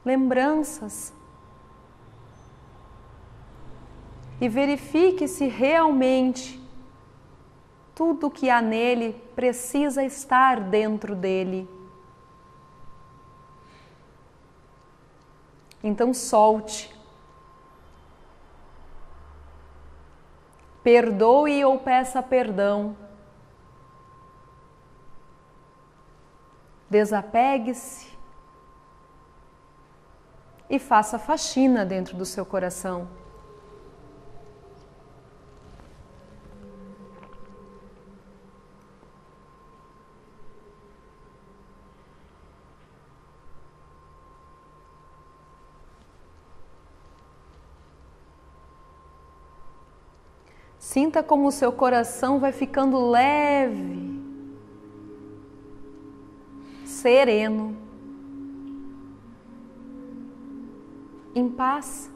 lembranças. E verifique se realmente tudo que há nele precisa estar dentro dele. Então solte. Perdoe ou peça perdão. Desapegue-se e faça faxina dentro do seu coração. Sinta como o seu coração vai ficando leve, sereno, em paz.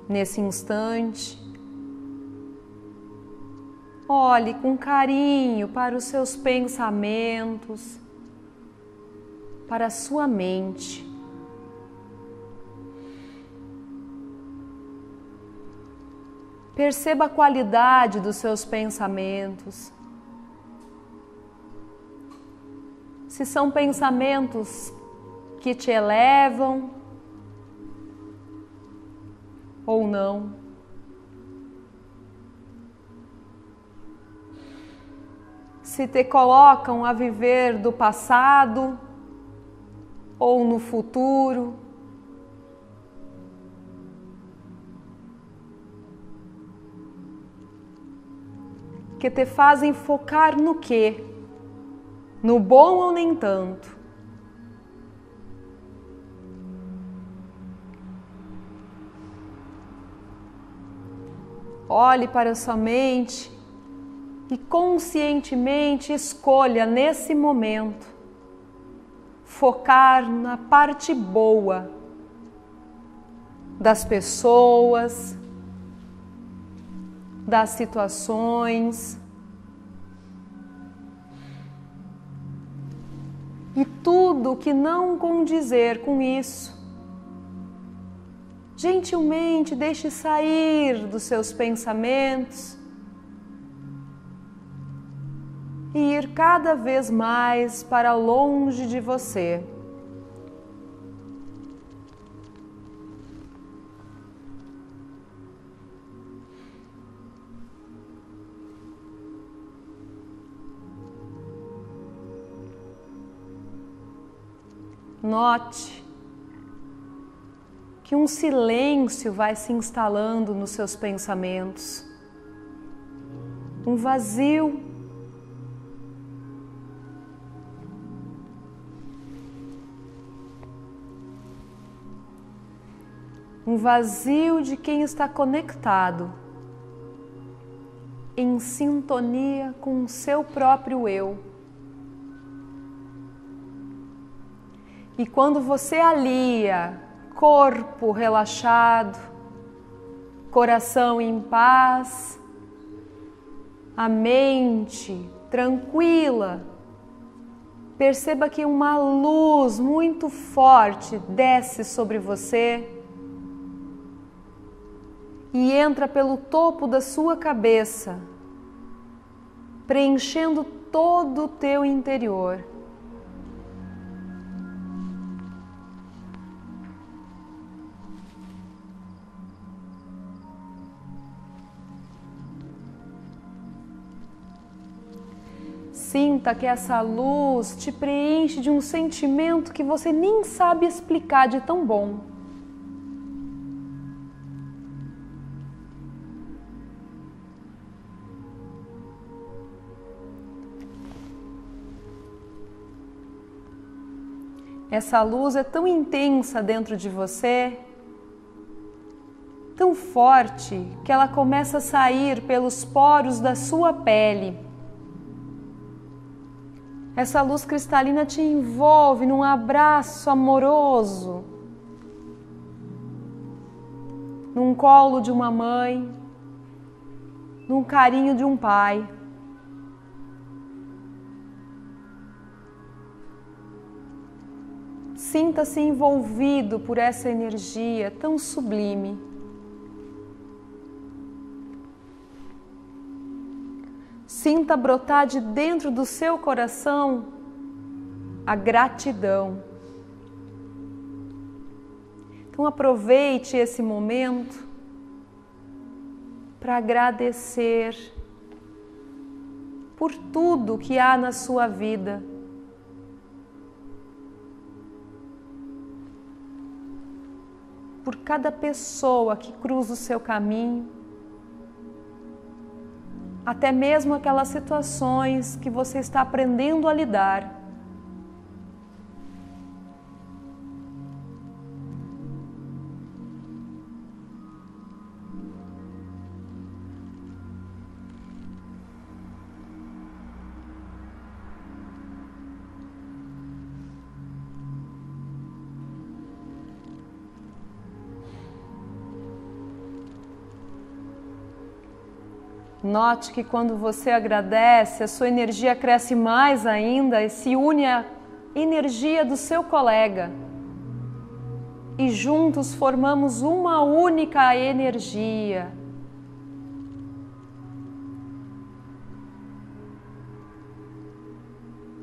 Nesse instante, olhe com carinho para os seus pensamentos, para a sua mente. Perceba a qualidade dos seus pensamentos. Se são pensamentos que te elevam ou não. Se te colocam a viver do passado ou no futuro. Que te fazem focar no quê? No bom ou nem tanto? Olhe para sua mente e conscientemente escolha nesse momento focar na parte boa das pessoas, das situações e tudo que não condizer com isso. Gentilmente deixe sair dos seus pensamentos e ir cada vez mais para longe de você. Note que um silêncio vai se instalando nos seus pensamentos, um vazio. Um vazio de quem está conectado, em sintonia com o seu próprio eu. E quando você alia corpo relaxado, coração em paz, a mente tranquila, perceba que uma luz muito forte desce sobre você e entra pelo topo da sua cabeça, preenchendo todo o teu interior. Sinta que essa luz te preenche de um sentimento que você nem sabe explicar de tão bom. Essa luz é tão intensa dentro de você, tão forte, que ela começa a sair pelos poros da sua pele. Essa luz cristalina te envolve num abraço amoroso, num colo de uma mãe, num carinho de um pai. Sinta-se envolvido por essa energia tão sublime. Sinta brotar de dentro do seu coração a gratidão. Então aproveite esse momento para agradecer por tudo que há na sua vida. Por cada pessoa que cruza o seu caminho. até mesmo aquelas situações que você está aprendendo a lidar. Note que quando você agradece, a sua energia cresce mais ainda e se une à energia do seu colega. E juntos formamos uma única energia.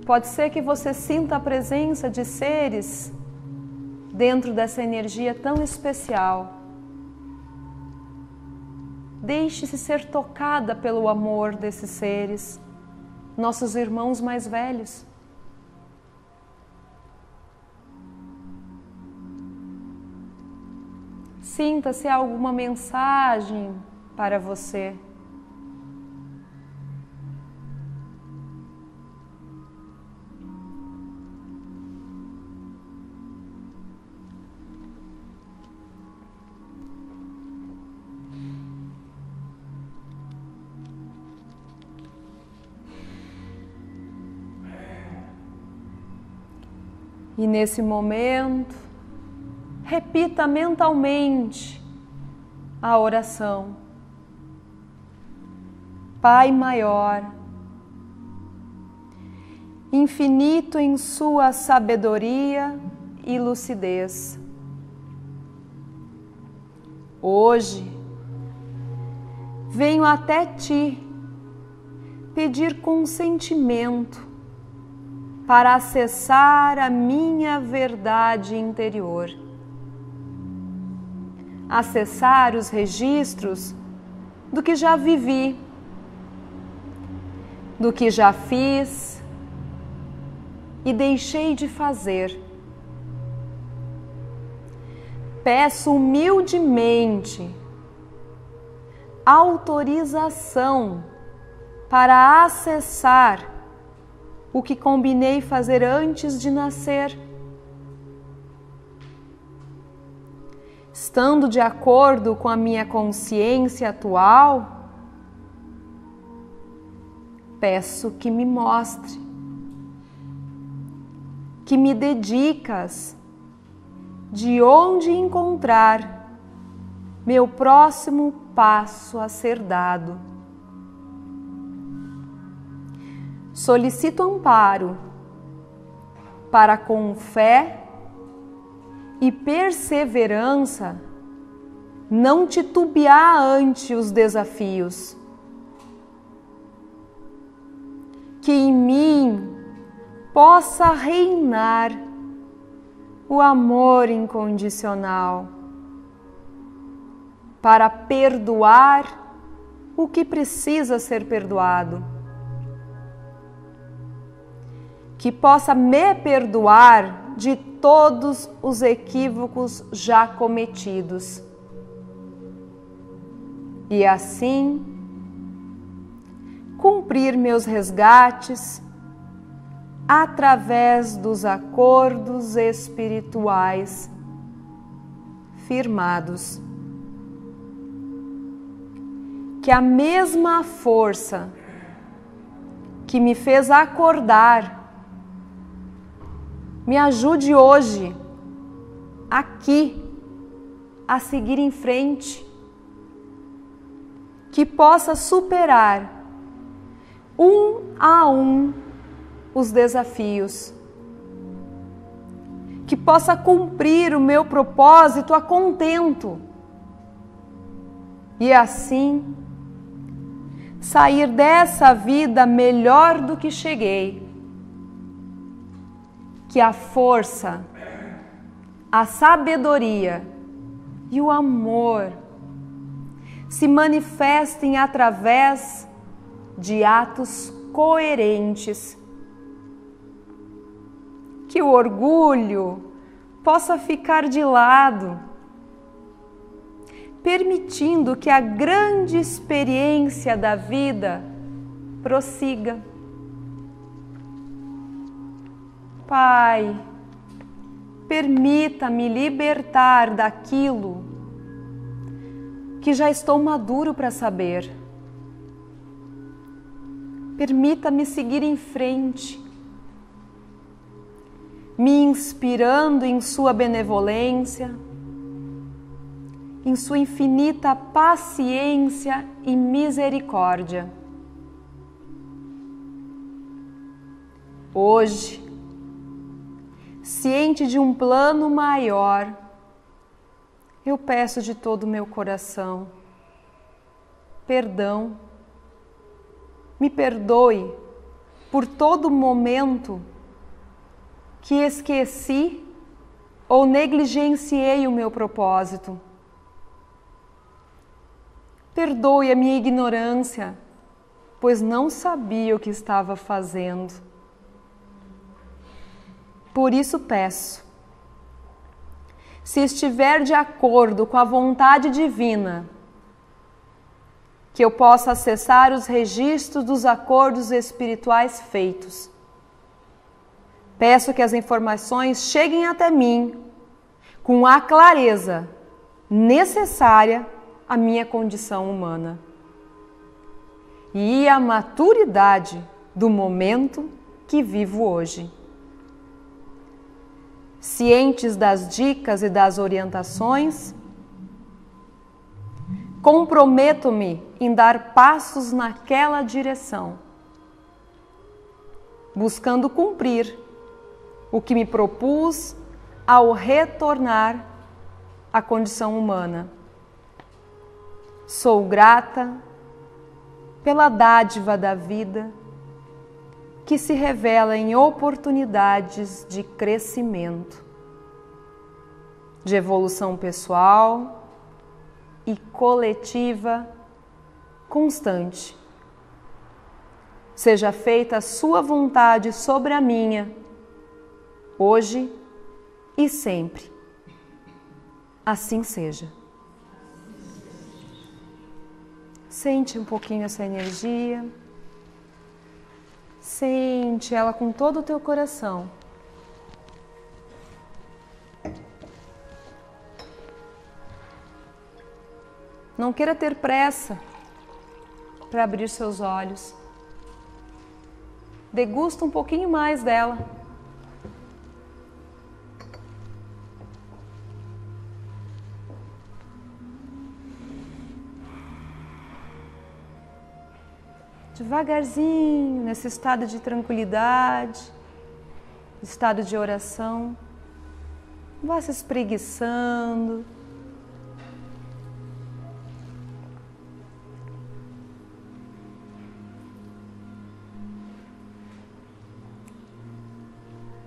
Pode ser que você sinta a presença de seres dentro dessa energia tão especial. Deixe-se ser tocada pelo amor desses seres, nossos irmãos mais velhos. Sinta se há alguma mensagem para você. E nesse momento, repita mentalmente a oração. Pai maior, infinito em sua sabedoria e lucidez, hoje venho até ti pedir consentimento para acessar a minha verdade interior, acessar os registros do que já vivi, do que já fiz e deixei de fazer. Peço humildemente autorização para acessar o que combinei fazer antes de nascer. Estando de acordo com a minha consciência atual, peço que me mostre, que me dê dicas de onde encontrar meu próximo passo a ser dado. Solicito amparo para, com fé e perseverança, não titubear ante os desafios. Que em mim possa reinar o amor incondicional para perdoar o que precisa ser perdoado. Que possa me perdoar de todos os equívocos já cometidos. E assim, cumprir meus resgates através dos acordos espirituais firmados. Que a mesma força que me fez acordar me ajude hoje, aqui, a seguir em frente. Que possa superar, um a um, os desafios. Que possa cumprir o meu propósito a contento. E assim, sair dessa vida melhor do que cheguei. Que a força, a sabedoria e o amor se manifestem através de atos coerentes. Que o orgulho possa ficar de lado, permitindo que a grande experiência da vida prossiga. Pai, permita-me libertar daquilo que já estou maduro para saber. Permita-me seguir em frente, me inspirando em sua benevolência, em sua infinita paciência e misericórdia. Hoje, ciente de um plano maior, eu peço de todo o meu coração perdão. Me perdoe por todo momento que esqueci ou negligenciei o meu propósito. Perdoe a minha ignorância, pois não sabia o que estava fazendo. Por isso peço, se estiver de acordo com a vontade divina, que eu possa acessar os registros dos acordos espirituais feitos. Peço que as informações cheguem até mim com a clareza necessária à minha condição humana e à maturidade do momento que vivo hoje. Cientes das dicas e das orientações, comprometo-me em dar passos naquela direção, buscando cumprir o que me propus ao retornar à condição humana. Sou grata pela dádiva da vida que se revela em oportunidades de crescimento, de evolução pessoal e coletiva constante. Seja feita a sua vontade sobre a minha, hoje e sempre. Assim seja. Sente um pouquinho essa energia. Sente ela com todo o teu coração. Não queira ter pressa para abrir seus olhos. Degusta um pouquinho mais dela. Devagarzinho, nesse estado de tranquilidade, estado de oração, vá se espreguiçando.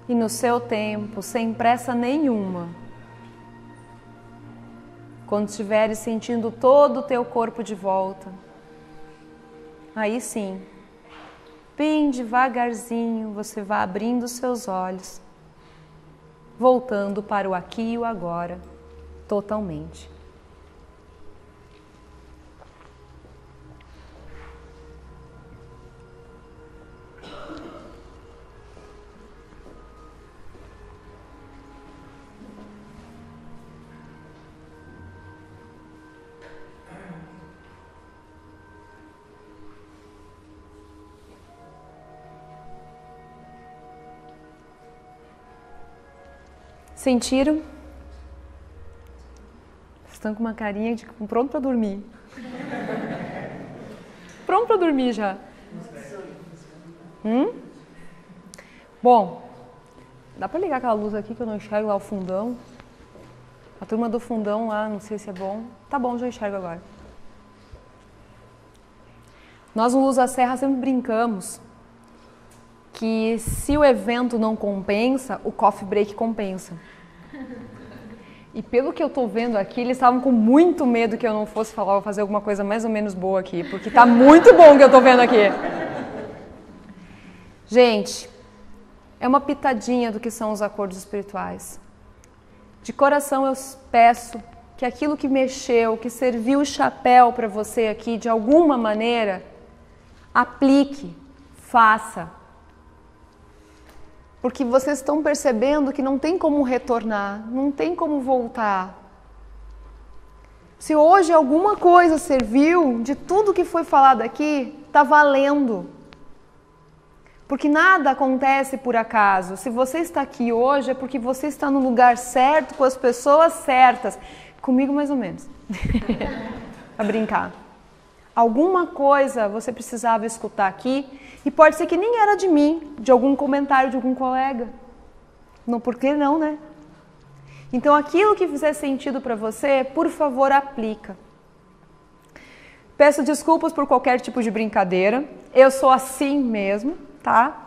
E no seu tempo, sem pressa nenhuma, quando estiveres sentindo todo o teu corpo de volta, aí sim, bem devagarzinho, você vai abrindo seus olhos, voltando para o aqui e o agora, totalmente. Sentiram? Estão com uma carinha de pronto para dormir. Pronto para dormir já. Bom, dá para ligar aquela luz aqui que eu não enxergo lá o fundão? A turma do fundão lá, não sei se é bom. Tá bom, já enxergo agora. Nós no Luz da Serra sempre brincamos que se o evento não compensa, o coffee break compensa. E pelo que eu tô vendo aqui, eles estavam com muito medo que eu não fosse falar ou fazer alguma coisa mais ou menos boa aqui, porque tá muito bom o que eu tô vendo aqui. Gente, é uma pitadinha do que são os acordos espirituais. De coração eu peço que aquilo que mexeu, que serviu o chapéu para você aqui de alguma maneira, Aplique, faça. Porque vocês estão percebendo que não tem como retornar, não tem como voltar. Se hoje alguma coisa serviu de tudo que foi falado aqui, está valendo. Porque nada acontece por acaso. Se você está aqui hoje é porque você está no lugar certo, com as pessoas certas. Comigo mais ou menos. Para brincar. Alguma coisa você precisava escutar aqui e pode ser que nem era de mim, de algum comentário de algum colega. Não, por que não, né? Então, aquilo que fizer sentido para você, por favor, aplica. Peço desculpas por qualquer tipo de brincadeira. Eu sou assim mesmo, tá?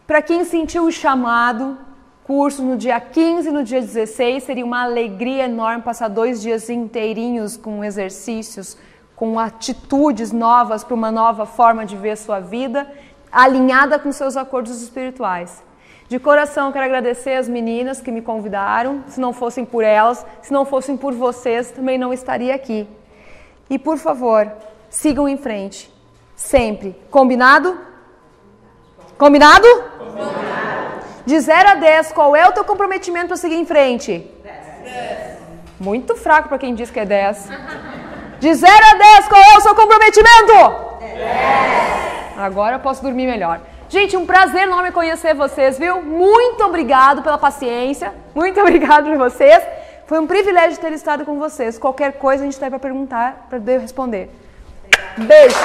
Para quem sentiu o chamado, curso no dia 15 e no dia 16, seria uma alegria enorme passar 2 dias inteirinhos com exercícios, com atitudes novas para uma nova forma de ver sua vida, alinhada com seus acordos espirituais. De coração, quero agradecer as meninas que me convidaram. Se não fossem por elas, se não fossem por vocês, também não estaria aqui. E, por favor, sigam em frente. Sempre. Combinado? Combinado? Combinado. De 0 a 10, qual é o teu comprometimento para seguir em frente? 10. Muito fraco para quem diz que é 10. De 0 a 10, qual é o seu comprometimento? 10. Agora eu posso dormir melhor. Gente, um prazer enorme conhecer vocês, viu? Muito obrigado pela paciência. Muito obrigado por vocês. Foi um privilégio ter estado com vocês. Qualquer coisa a gente tem para perguntar, para eu responder. Beijo.